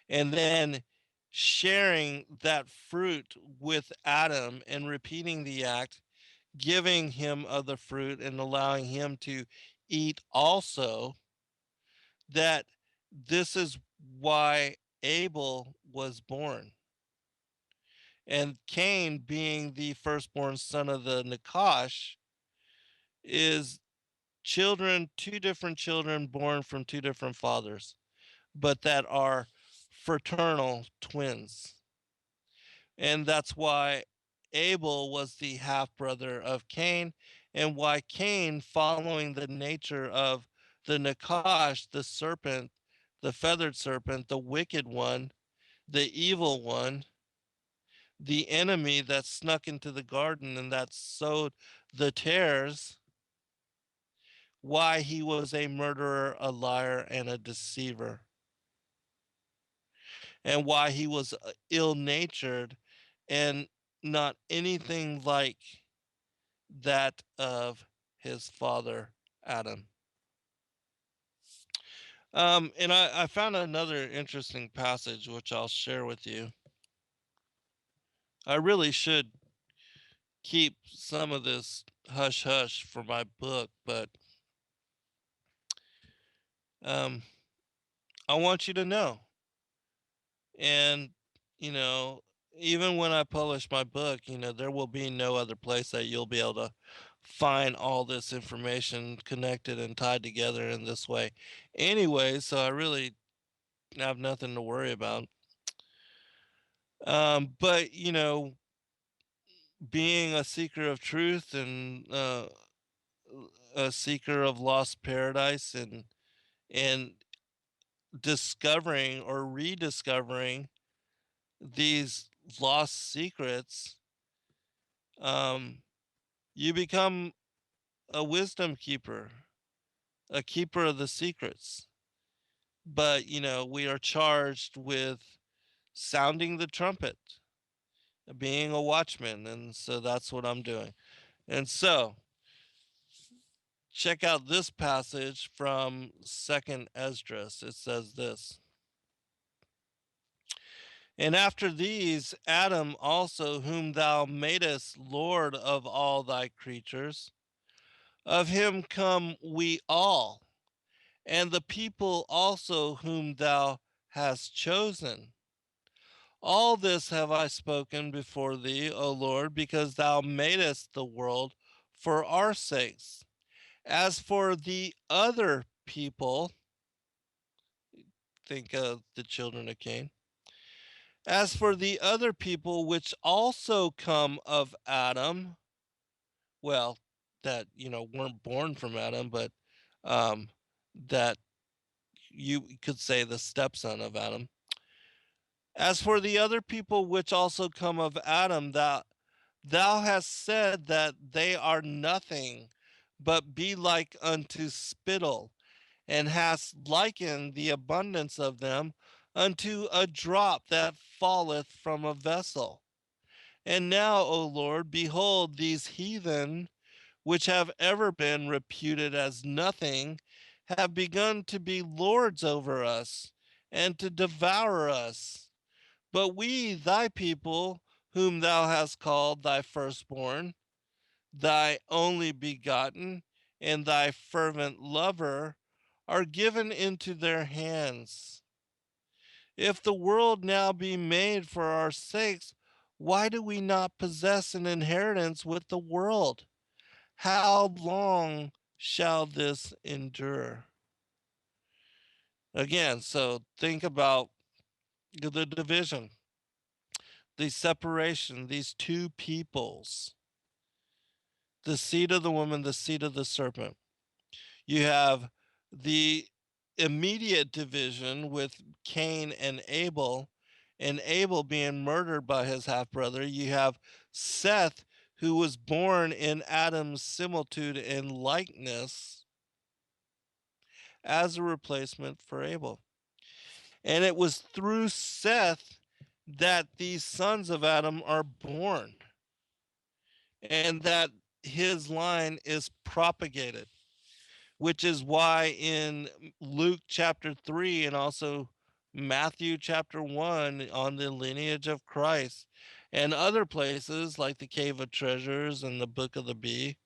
and then sharing that fruit with Adam and repeating the act, giving him of the fruit and allowing him to eat also, that this is why Abel was born. And Cain, being the firstborn son of the Nakash, is two different children born from two different fathers, but that are fraternal twins. And that's why Abel was the half brother of Cain, and why Cain, following the nature of the Nakash, the serpent, the feathered serpent, the wicked one, the evil one, the enemy that snuck into the garden and that sowed the tares, why he was a murderer, a liar, and a deceiver, and why he was ill natured and not anything like that of his father Adam. And I found another interesting passage which I'll share with you. I really should keep some of this hush hush for my book, but um, I want you to know. And, you know, even when I publish my book, there will be no other place that you'll be able to find all this information connected and tied together in this way. Anyway, so I really have nothing to worry about. But, being a seeker of truth and a seeker of lost paradise and discovering or rediscovering these lost secrets, um, you become a wisdom keeper, a keeper of the secrets. But, we are charged with sounding the trumpet, being a watchman. And so that's what I'm doing. And so check out this passage from Second Esdras. It says this. And after these, Adam also, whom thou madest Lord of all thy creatures, of him come we all, and the people also whom thou hast chosen. All this have I spoken before thee, O Lord, because thou madest the world for our sakes. As for the other people, think of the children of Cain. As for the other people which also come of Adam, well, that, weren't born from Adam, but um, that you could say the stepson of Adam. As for the other people which also come of Adam, thou hast said that they are nothing, but be like unto spittle, and hast likened the abundance of them unto a drop that falleth from a vessel. And now, O Lord, behold, these heathen, which have ever been reputed as nothing, have begun to be lords over us and to devour us. But we, thy people, whom thou hast called thy firstborn, thy only begotten, and thy fervent lover, are given into their hands. If the world now be made for our sakes, why do we not possess an inheritance with the world? How long shall this endure? Again, so think about the division, the separation, these two peoples, the seed of the woman, the seed of the serpent. You have the immediate division with Cain and Abel being murdered by his half brother. You have Seth, who was born in Adam's similitude and likeness as a replacement for Abel. And it was through Seth that these sons of Adam are born and that his line is propagated, which is why in Luke chapter 3 and also Matthew chapter 1 on the lineage of Christ and other places like the Cave of Treasures and the Book of the Bee,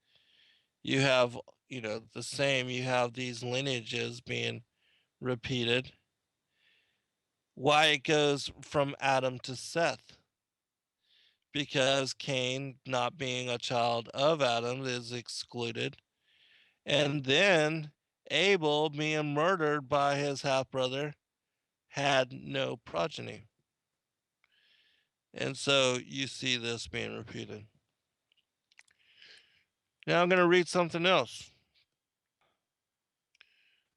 you have, the same, you have these lineages being repeated. Why it goes from Adam to Seth? Because Cain, not being a child of Adam, is excluded. And then Abel, being murdered by his half brother, had no progeny. And so you see this being repeated. Now I'm going to read something else,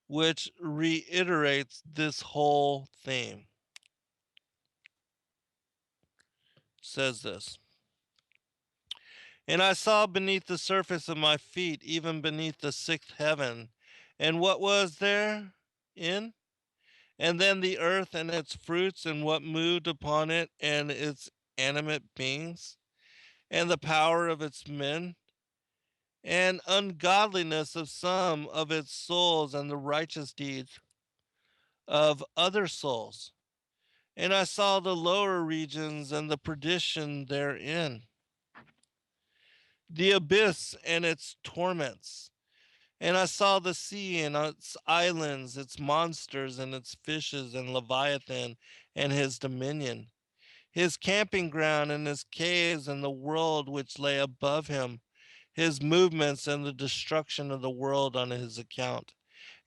which reiterates this whole theme. says this. And I saw beneath the surface of my feet, even beneath the sixth heaven, and what was there in? And then the earth and its fruits, and what moved upon it, and its animate beings, and the power of its men, and ungodliness of some of its souls, and the righteous deeds of other souls. And I saw the lower regions and the perdition therein, the abyss and its torments. And I saw the sea and its islands, its monsters and its fishes, and Leviathan and his dominion, his camping ground and his caves, and the world which lay above him, his movements and the destruction of the world on his account.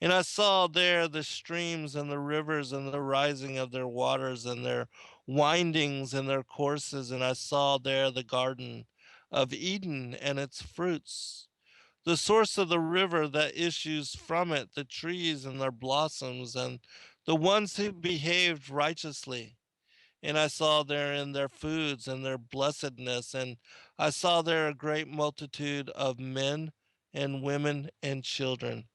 And I saw there the streams and the rivers and the rising of their waters and their windings and their courses. And I saw there the garden of Eden and its fruits, the source of the river that issues from it, the trees and their blossoms, and the ones who behaved righteously. And I saw therein their foods and their blessedness, and I saw there a great multitude of men and women and children,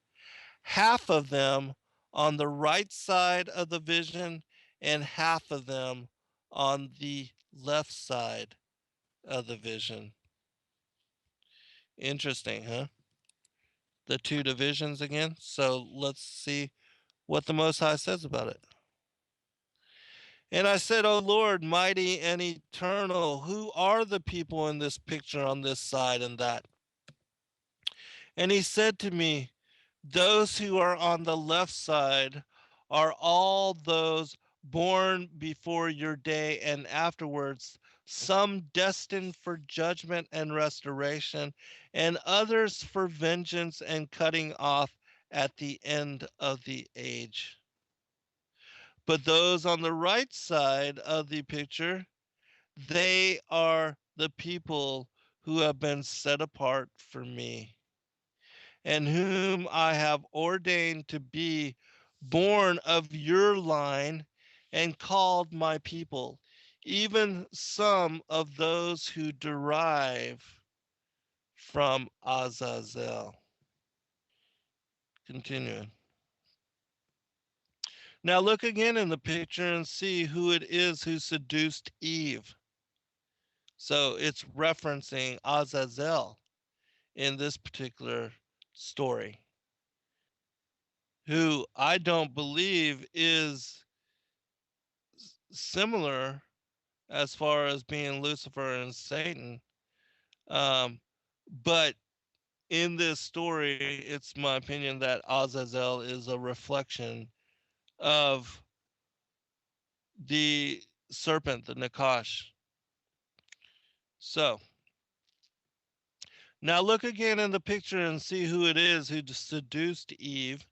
half of them on the right side of the vision, and half of them on the left side of the vision. Interesting, huh? The two divisions again. So let's see what the Most High says about it. And I said, O Lord, mighty and eternal, who are the people in this picture on this side and that? And he said to me, those who are on the left side are all those born before your day and afterwards, some destined for judgment and restoration, and others for vengeance and cutting off at the end of the age. But those on the right side of the picture, they are the people who have been set apart for me, and whom I have ordained to be born of your line and called my people, even some of those who derive from Azazel. Continuing. Now look again in the picture and see who it is who seduced Eve. So it's referencing Azazel in this particular story, who I don't believe is similar as far as being Lucifer and Satan. Um, but in this story, it's my opinion that Azazel is a reflection of the serpent, the Nakash. So now look again in the picture and see who it is who seduced Eve,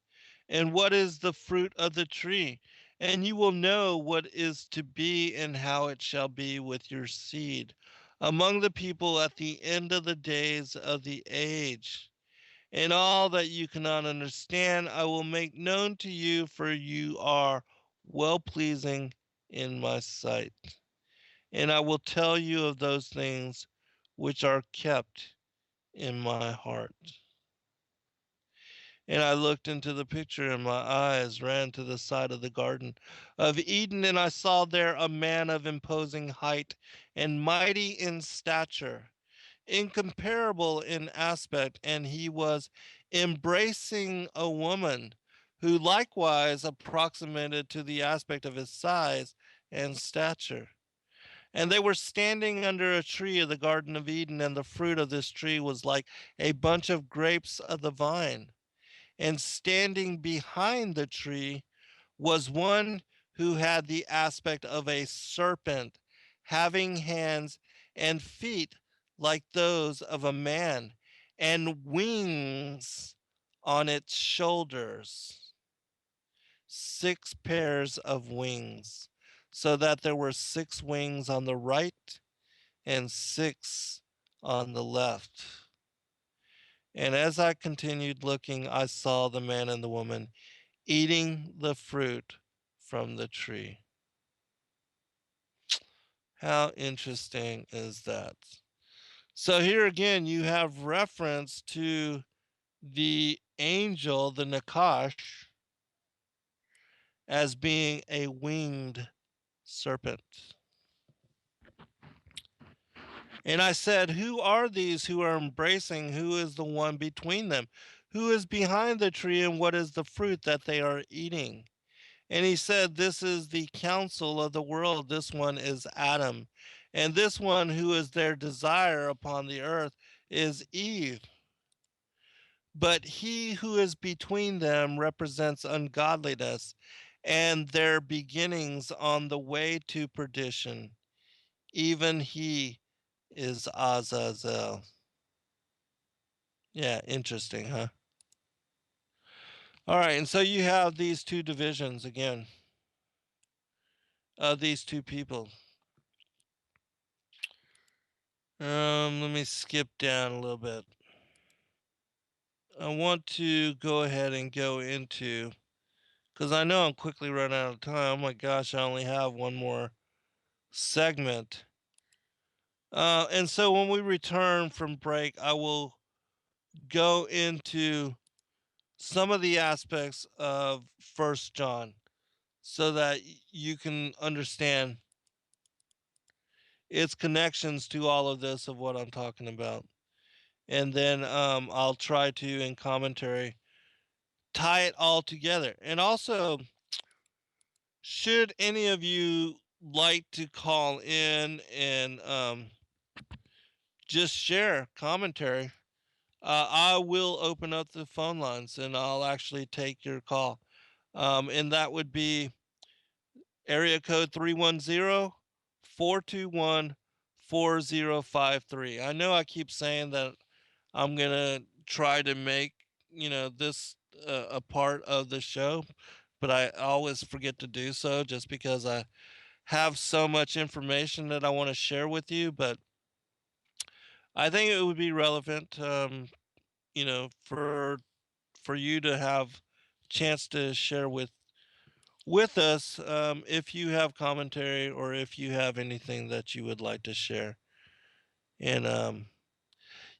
and what is the fruit of the tree. And you will know what is to be and how it shall be with your seed among the people at the end of the days of the age. And all that you cannot understand, I will make known to you, for you are well pleasing in my sight. And I will tell you of those things which are kept in my heart. And I looked into the picture, and my eyes ran to the side of the Garden of Eden, and I saw there a man of imposing height and mighty in stature, incomparable in aspect, and he was embracing a woman who likewise approximated to the aspect of his size and stature. And they were standing under a tree of the Garden of Eden, and the fruit of this tree was like a bunch of grapes of the vine. And standing behind the tree was one who had the aspect of a serpent, having hands and feet like those of a man, and wings on its shoulders, 6 pairs of wings, so that there were 6 wings on the right and 6 on the left. And as I continued looking, I saw the man and the woman eating the fruit from the tree. How interesting is that? So here again, you have reference to the angel, the Nakash, as being a winged serpent. And I said, who are these who are embracing? Who is the one between them? Who is behind the tree, and what is the fruit that they are eating? And he said, this is the council of the world. This one is Adam. And this one who is their desire upon the earth is Eve. But he who is between them represents ungodliness and their beginnings on the way to perdition. Even he is Azazel. Yeah, interesting, huh? All right, and so you have these two divisions again of these two people. Let me skip down a little bit. I want to go ahead and go into, because I know I'm quickly running out of time. Oh my gosh, I only have one more segment. And so when we return from break, I will go into some of the aspects of First John so that you can understand its connections to all of this of what I'm talking about. And then I'll try to, in commentary, tie it all together. And also, should any of you like to call in and just share commentary, I will open up the phone lines and I'll actually take your call. And that would be area code 310-421-4053. I know I keep saying that I'm going to try to make, this a part of the show, but I always forget to do so just because I have so much information that I want to share with you. But I think it would be relevant, for you to have a chance to share with us, if you have commentary or if you have anything that you would like to share. And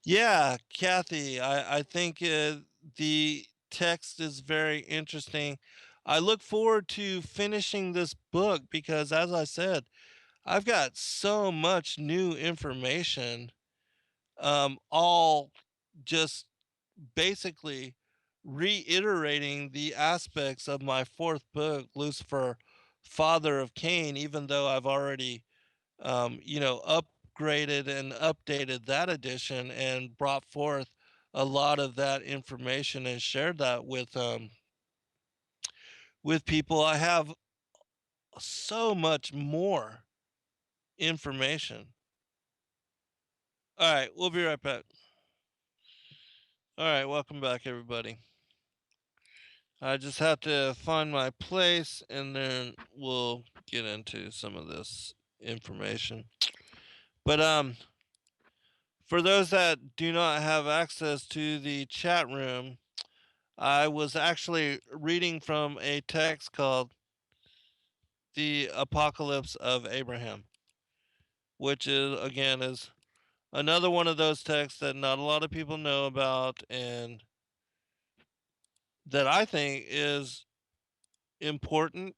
yeah, Kathy, I think the text is very interesting. I look forward to finishing this book because, as I said, I've got so much new information, all just basically reiterating the aspects of my fourth book, Lucifer, Father of Cain, even though I've already, upgraded and updated that edition and brought forth a lot of that information and shared that with people. I have so much more information. All right, we'll be right back. All right, welcome back, everybody. I just have to find my place and then we'll get into some of this information. But for those that do not have access to the chat room, I was actually reading from a text called The Apocalypse of Abraham, which is another one of those texts that not a lot of people know about and that I think is important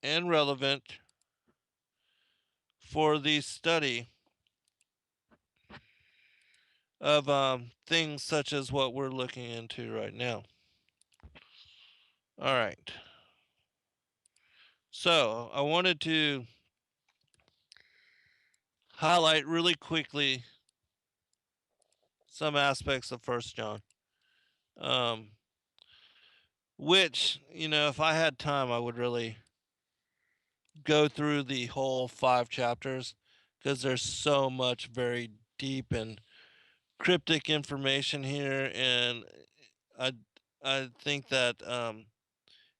and relevant for the study of things such as what we're looking into right now. All right. So I wanted to highlight really quickly some aspects of First John, um, which, if I had time, I would really go through the whole 5 chapters because there's so much very deep and cryptic information here, and I I think that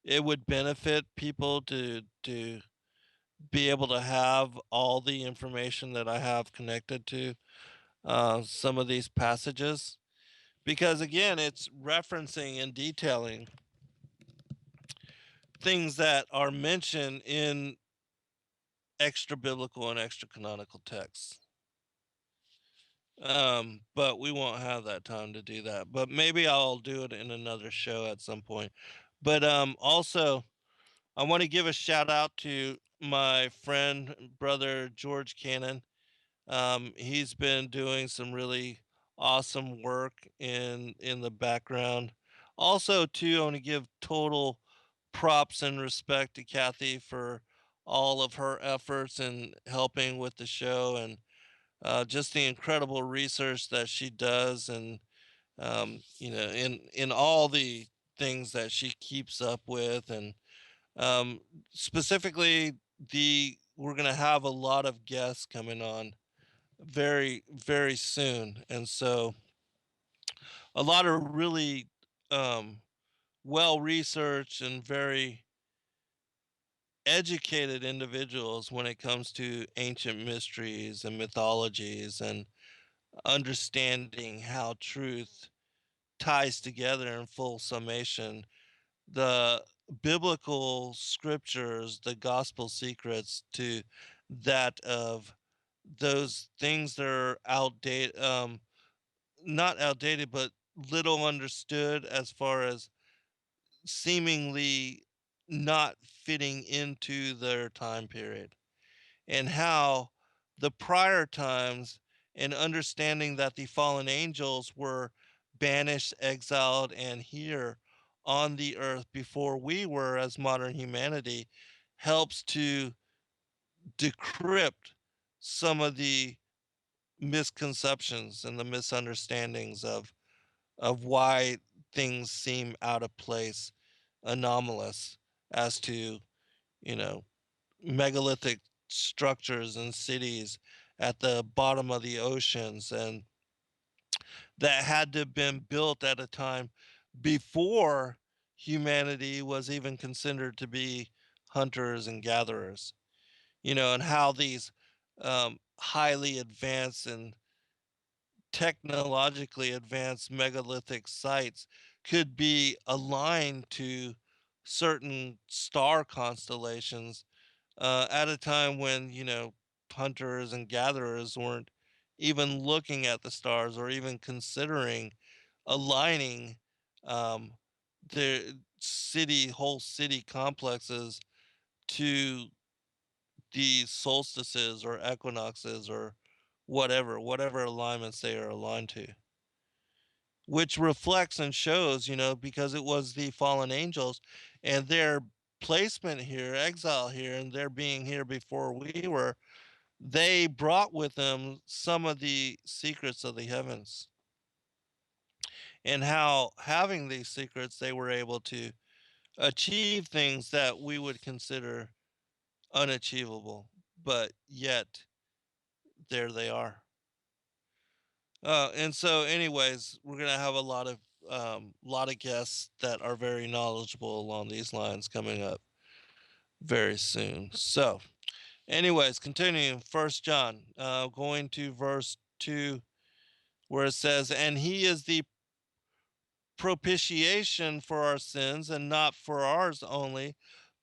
it would benefit people to be able to have all the information that I have connected to some of these passages, because again, it's referencing and detailing things that are mentioned in extra biblical and extra canonical texts. But we won't have that time to do that. But maybe I'll do it in another show at some point. But also, I want to give a shout out to my friend, brother George Cannon. He's been doing some really awesome work in the background. Also, too, I want to give total props and respect to Kathy for all of her efforts in helping with the show, and just the incredible research that she does, and in all the things that she keeps up with, and um, specifically we're gonna have a lot of guests coming on very very soon, and so a lot of really um, well researched and very educated individuals when it comes to ancient mysteries and mythologies, and understanding how truth ties together in full summation the biblical scriptures, the gospel secrets, to that of those things that are outdated, not outdated, but little understood, as far as seemingly not fitting into their time period, and how the prior times, and understanding that the fallen angels were banished, exiled, and here on the earth before we were as modern humanity, helps to decrypt some of the misconceptions and the misunderstandings of why things seem out of place, anomalous, as to, you know, megalithic structures and cities at the bottom of the oceans, and that had to have been built at a time before humanity was even considered to be hunters and gatherers, and how these highly advanced and technologically advanced megalithic sites could be aligned to certain star constellations at a time when, hunters and gatherers weren't even looking at the stars or even considering aligning um, their whole city complexes to the solstices or equinoxes or whatever alignments they are aligned to, which reflects and shows, because it was the fallen angels and their placement here, exile here, and their being here before we were, they brought with them some of the secrets of the heavens, and how, having these secrets, they were able to achieve things that we would consider unachievable, but yet there they are. And so, anyways, we're gonna have a lot of guests that are very knowledgeable along these lines coming up very soon. So, anyways, continuing First John, going to verse 2, where it says, "And he is the propitiation for our sins, and not for ours only,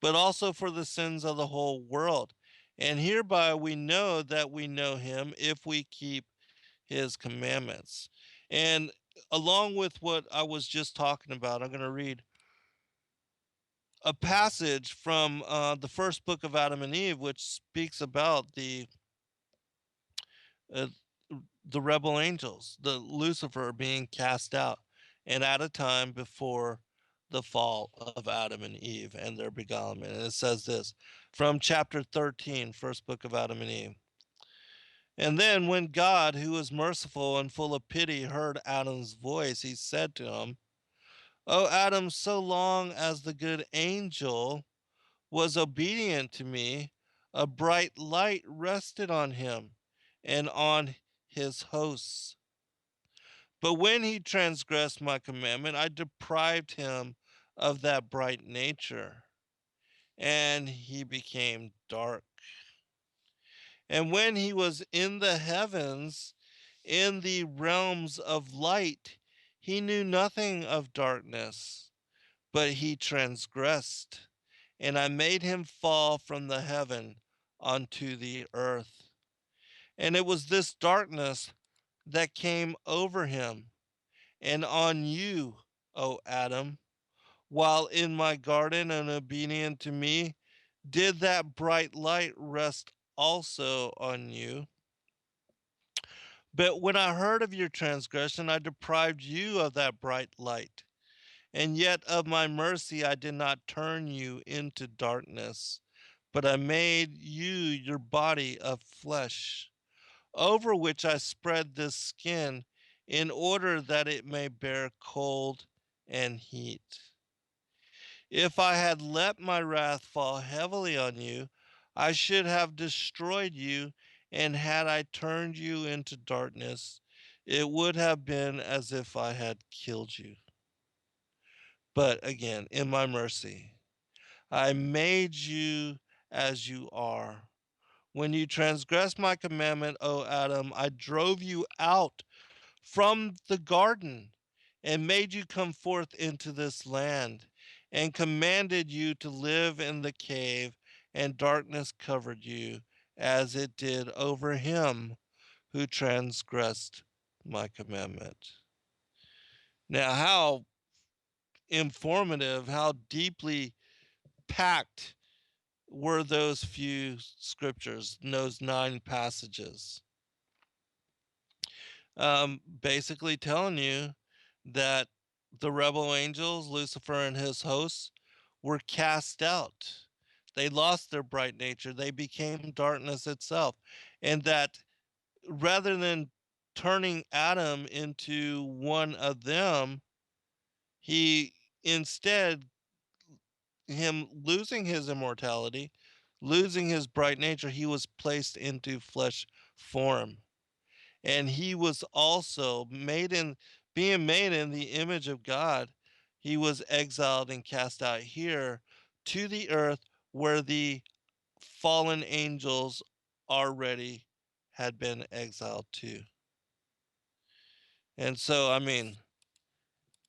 but also for the sins of the whole world. And hereby we know that we know him, if we keep his commandments." And along with what I was just talking about, I'm going to read a passage from the first book of Adam and Eve, which speaks about uh, the rebel angels, the Lucifer being cast out, and at a time before the fall of Adam and Eve and their beguilement. And it says this from chapter 13, first book of Adam and Eve. "And then, when God, who is merciful and full of pity, heard Adam's voice, he said to him, 'O Adam, so long as the good angel was obedient to me, a bright light rested on him and on his hosts. But when he transgressed my commandment, I deprived him of that bright nature, and he became dark. And when he was in the heavens, in the realms of light, he knew nothing of darkness, but he transgressed, and I made him fall from the heaven onto the earth. And it was this darkness that came over him and on you, O Adam, while in my garden and obedient to me, did that bright light rest also on you. But when I heard of your transgression, I deprived you of that bright light. And yet of my mercy I did not turn you into darkness, but I made you your body of flesh, over which I spread this skin, in order that it may bear cold and heat. If I had let my wrath fall heavily on you, I should have destroyed you, and had I turned you into darkness, it would have been as if I had killed you. But again, in my mercy, I made you as you are. When you transgressed my commandment, O Adam, I drove you out from the garden and made you come forth into this land and commanded you to live in the cave, and darkness covered you as it did over him who transgressed my commandment. Now, how informative, how deeply packed were those few scriptures, those 9 passages? Basically telling you that the rebel angels, Lucifer and his hosts, were cast out. They lost their bright nature. They became darkness itself. And that rather than turning Adam into one of them, he instead, him losing his immortality, losing his bright nature, he was placed into flesh form. And he was also being made in the image of God. He was exiled and cast out here to the earth where the fallen angels already had been exiled to. And so, I mean,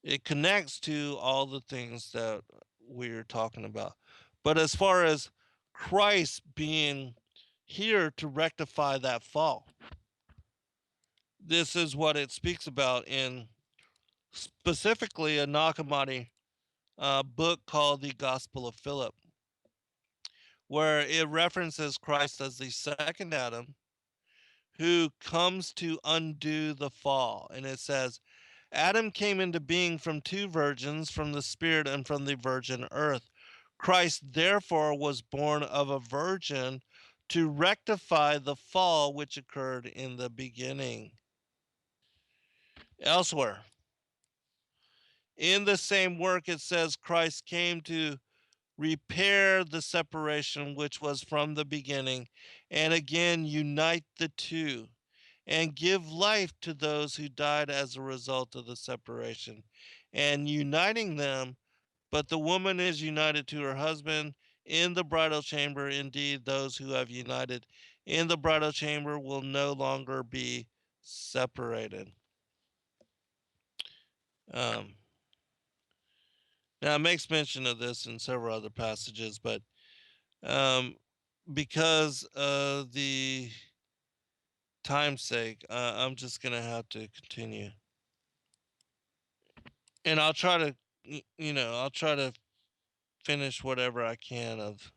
it connects to all the things that we're talking about. But as far as Christ being here to rectify that fall, this is what it speaks about in specifically a Nakamani book called The Gospel of Philip, where it references Christ as the second Adam who comes to undo the fall. And it says, Adam came into being from 2 virgins, from the Spirit and from the virgin earth. Christ therefore was born of a virgin to rectify the fall which occurred in the beginning. Elsewhere, in the same work, it says Christ came to repair the separation which was from the beginning, and again unite the two, and give life to those who died as a result of the separation, and uniting them. But the woman is united to her husband in the bridal chamber. Indeed, those who have united in the bridal chamber will no longer be separated. Um, Now, it makes mention of this in several other passages, but um, because of the time's sake, I'm just going to have to continue. And I'll try to, I'll try to finish whatever I can of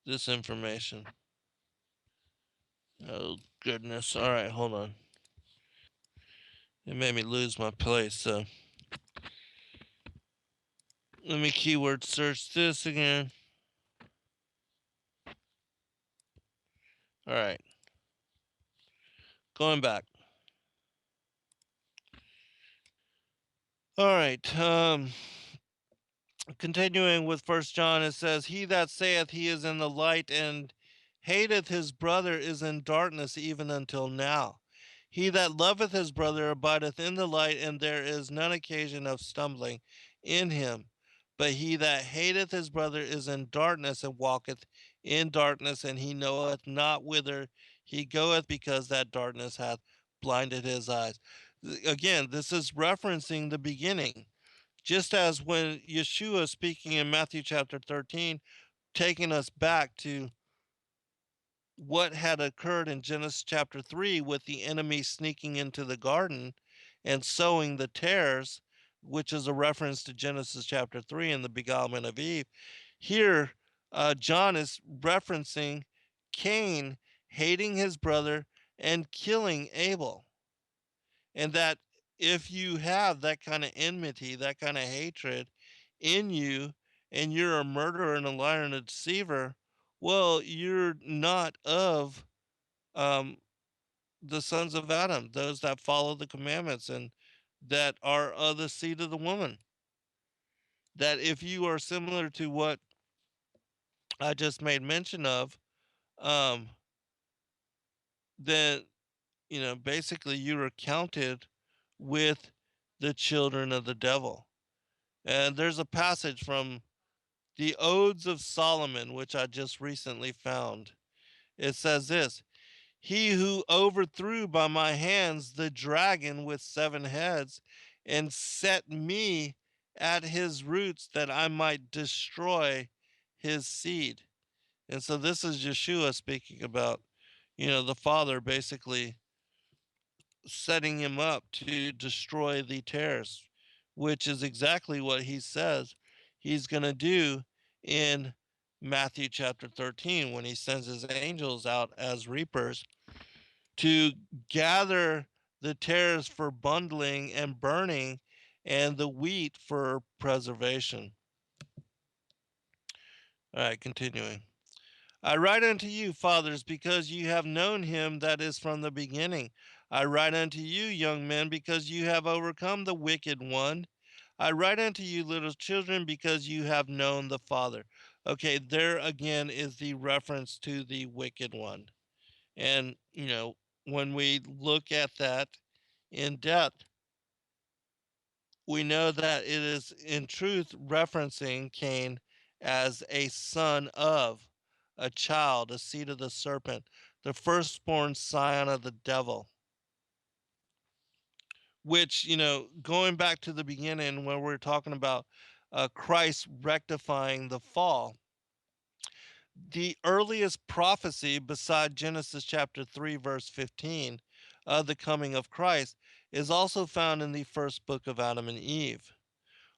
this information. Oh, goodness. All right, hold on. It made me lose my place, so let me keyword search this again. All right. Going back. All right. Continuing with First John, it says, He that saith he is in the light and hateth his brother is in darkness even until now. He that loveth his brother abideth in the light, and there is none occasion of stumbling in him. But he that hateth his brother is in darkness, and walketh in darkness, and he knoweth not whither he goeth, because that darkness hath blinded his eyes. Again, this is referencing the beginning. Just as when Yeshua speaking in Matthew chapter 13, taking us back to what had occurred in Genesis chapter 3 with the enemy sneaking into the garden and sowing the tares, which is a reference to Genesis chapter 3 and the beguilement of Eve. Here, John is referencing Cain hating his brother and killing Abel. And that if you have that kind of enmity, that kind of hatred in you, and you're a murderer and a liar and a deceiver, well, you're not of um, the sons of Adam, those that follow the commandments and that are of the seed of the woman. That if you are similar to what I just made mention of, um, then, basically you are counted with the children of the devil. And there's a passage from the Odes of Solomon, which I just recently found. It says this: He who overthrew by my hands the dragon with 7 heads and set me at his roots that I might destroy his seed. And so this is Yeshua speaking about, the Father basically setting him up to destroy the tares, which is exactly what he says he's going to do in Matthew chapter 13 when he sends his angels out as reapers to gather the tares for bundling and burning and the wheat for preservation. All right, continuing. I write unto you, fathers, because you have known him that is from the beginning. I write unto you, young men, because you have overcome the wicked one. I write unto you, little children, because you have known the Father. Okay, there again is the reference to the wicked one. And, when we look at that in depth, we know that it is in truth referencing Cain as a son of, a child, a seed of the serpent, the firstborn scion of the devil. Which, going back to the beginning when we're talking about Christ rectifying the fall, the earliest prophecy beside Genesis chapter 3, verse 15, of the coming of Christ, is also found in the first book of Adam and Eve,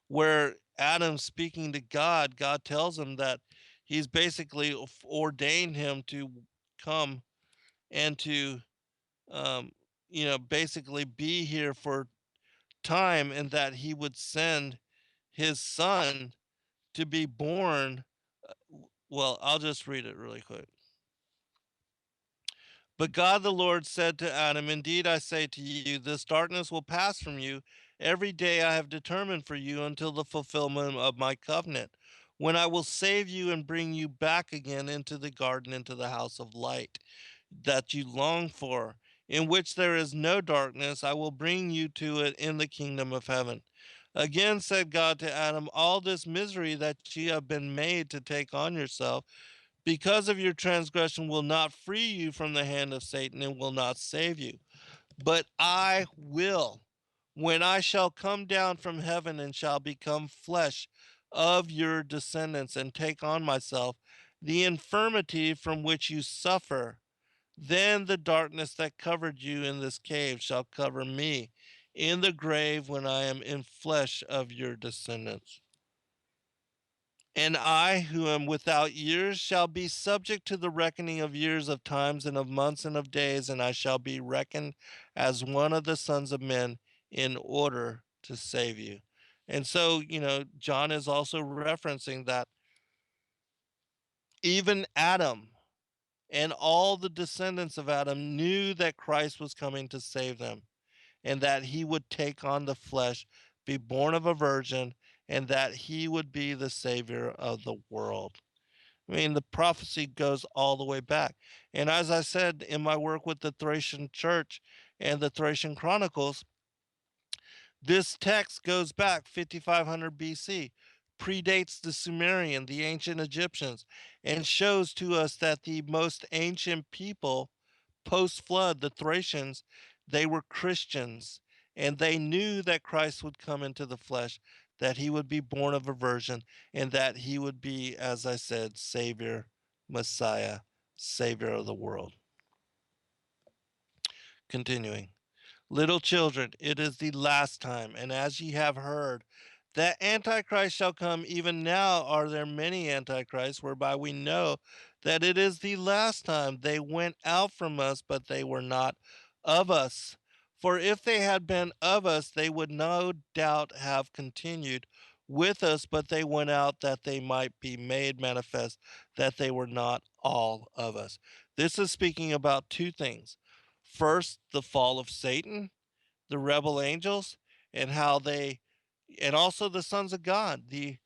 where Adam speaking to God, God tells him that he's basically ordained him to come and to, basically be here for time, and that he would send his son to be born. Well, I'll just read it really quick. But God the Lord said to Adam, Indeed, I say to you, this darkness will pass from you every day I have determined for you until the fulfillment of my covenant, when I will save you and bring you back again into the garden, into the house of light that you long for, in which there is no darkness. I will bring you to it in the kingdom of heaven. Again said God to Adam, All this misery that you have been made to take on yourself, because of your transgression, will not free you from the hand of Satan and will not save you. But I will, when I shall come down from heaven and shall become flesh of your descendants and take on myself the infirmity from which you suffer. Then the darkness that covered you in this cave shall cover me in the grave when I am in flesh of your descendants. And I, who am without years, shall be subject to the reckoning of years, of times, and of months, and of days, and I shall be reckoned as one of the sons of men in order to save you. And so, John is also referencing that even Adam and all the descendants of Adam knew that Christ was coming to save them, and that he would take on the flesh, be born of a virgin, and that he would be the savior of the world. I mean, the prophecy goes all the way back. And as I said in my work with the Thracian church and the Thracian Chronicles, this text goes back 5500 BC, predates the Sumerian, the ancient Egyptians, and shows to us that the most ancient people post flood, the Thracians, they were Christians, and they knew that Christ would come into the flesh, that he would be born of a virgin, and that he would be, as I said, Savior, Messiah Savior of the world. Continuing. Little children, it is the last time, and as ye have heard, that Antichrist shall come, even now are there many Antichrists, whereby we know that it is the last time. They went out from us, but they were not of us. For if they had been of us, they would no doubt have continued with us, but they went out that they might be made manifest that they were not all of us. This is speaking about two things. First, the fall of Satan, the rebel angels, and how they, and also the sons of God, the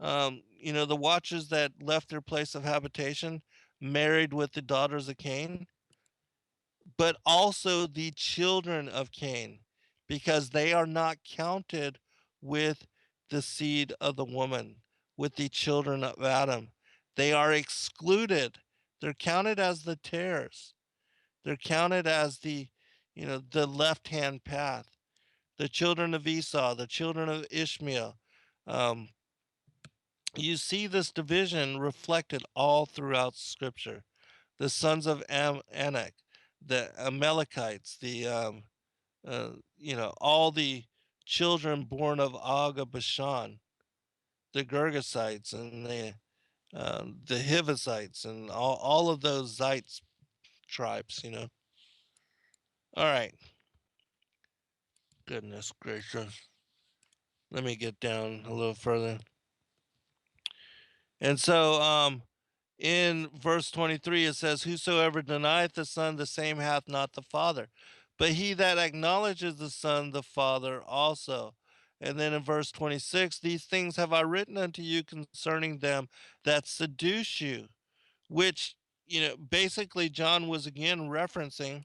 watchers that left their place of habitation, married with the daughters of Cain, but also the children of Cain, because they are not counted with the seed of the woman, with the children of Adam. They are excluded. They're counted as the tares. They're counted as the left hand path, the children of Esau, the children of Ishmael. Um, you see this division reflected all throughout Scripture. The sons of Enoch, the Amalekites, all the children born of Og of Bashan, the Girgasites, and the Hivites, and all of those Zites tribes. All right. Goodness gracious. Let me get down a little further. And so in verse 23, it says, whosoever denieth the Son, the same hath not the Father. But he that acknowledges the Son, the Father also. And then in verse 26, these things have I written unto you concerning them that seduce you, which, basically John was again referencing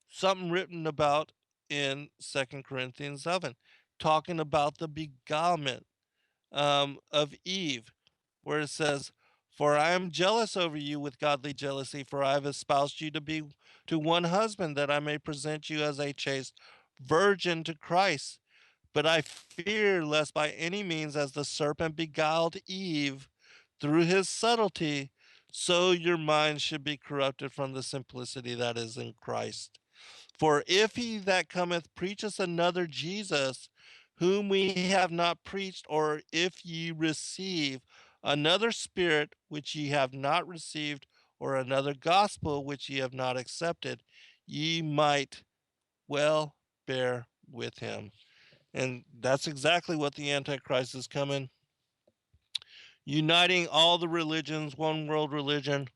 something written about in 2 Corinthians 7, talking about the beguilement of Eve, where it says, for I am jealous over you with godly jealousy, for I have espoused you to be to one husband, that I may present you as a chaste virgin to Christ. But I fear lest by any means, as the serpent beguiled Eve through his subtlety, so your mind should be corrupted from the simplicity that is in Christ. For if he that cometh preacheth another Jesus, whom we have not preached, or if ye receive another spirit which ye have not received, or another gospel which ye have not accepted, ye might well bear with him. And that's exactly what the Antichrist is coming, uniting all the religions, one world religion,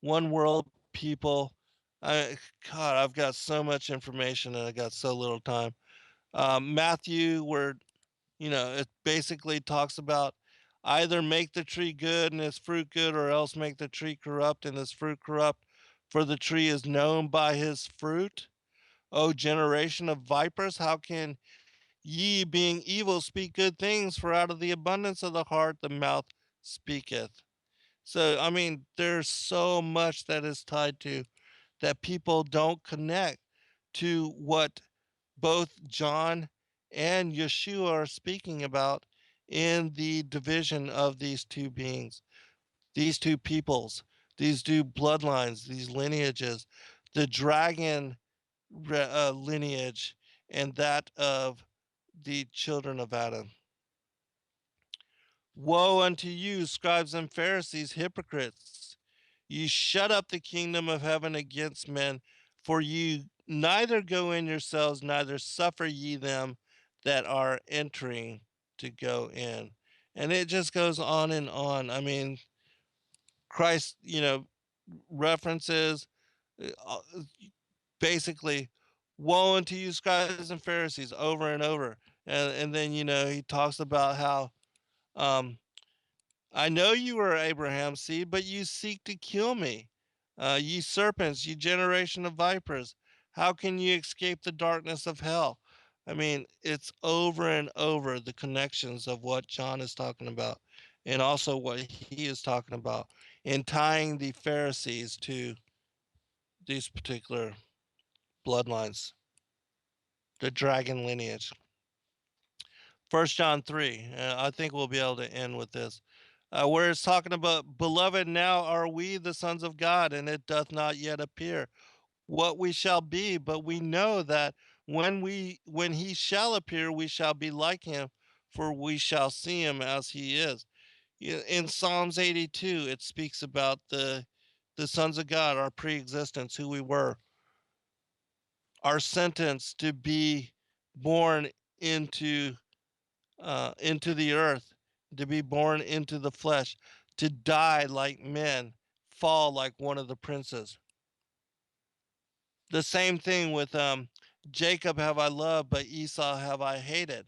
one world people. God, I've got so much information and I got so little time. Matthew, where it basically talks about either make the tree good and its fruit good, or else make the tree corrupt and its fruit corrupt. For the tree is known by his fruit. O generation of vipers, how can ye, being evil, speak good things? For out of the abundance of the heart the mouth speaketh. So, I mean, there's so much that is tied to that people don't connect to what both John and Yeshua are speaking about in the division of these two beings, these two peoples, these two bloodlines, these lineages, the dragon lineage and that of the children of Adam. Woe unto you, scribes and Pharisees, hypocrites! You shut up the kingdom of heaven against men, for you neither go in yourselves, neither suffer ye them that are entering to go in. And it just goes on and on. I mean, Christ, references basically, woe unto you, scribes and Pharisees, over and over. And then, he talks about how, um, I know you are Abraham's seed, but you seek to kill me. Ye serpents, ye generation of vipers, how can ye escape the darkness of hell? I mean, it's over and over the connections of what John is talking about, and also what he is talking about in tying the Pharisees to these particular bloodlines, the dragon lineage. 1 John 3, I think we'll be able to end with this. where it's talking about, beloved, now are we the sons of God, and it doth not yet appear what we shall be, but we know that when he shall appear, we shall be like him, for we shall see him as he is. In Psalms 82, it speaks about the sons of God, our pre-existence, who we were, our sentence to be born into into the earth, to be born into the flesh, to die like men, fall like one of the princes. The same thing with Jacob have I loved, but Esau have I hated.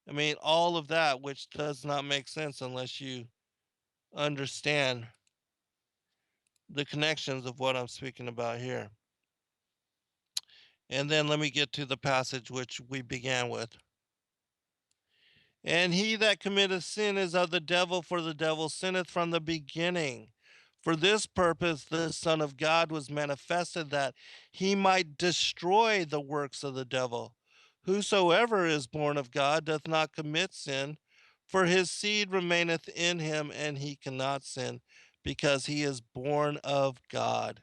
I mean, all of that, which does not make sense unless you understand the connections of what I'm speaking about here. And then let me get to the passage which we began with. And he that committeth sin is of the devil, for the devil sinneth from the beginning. For this purpose the Son of God was manifested, that he might destroy the works of the devil. Whosoever is born of God doth not commit sin, for his seed remaineth in him, and he cannot sin, because he is born of God.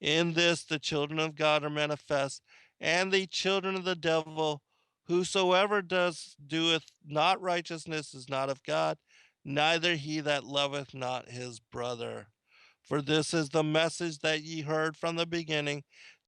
In this the children of God are manifest, and the children of the devil. Whosoever doeth not righteousness is not of God, neither he that loveth not his brother. For this is the message that ye heard from the beginning,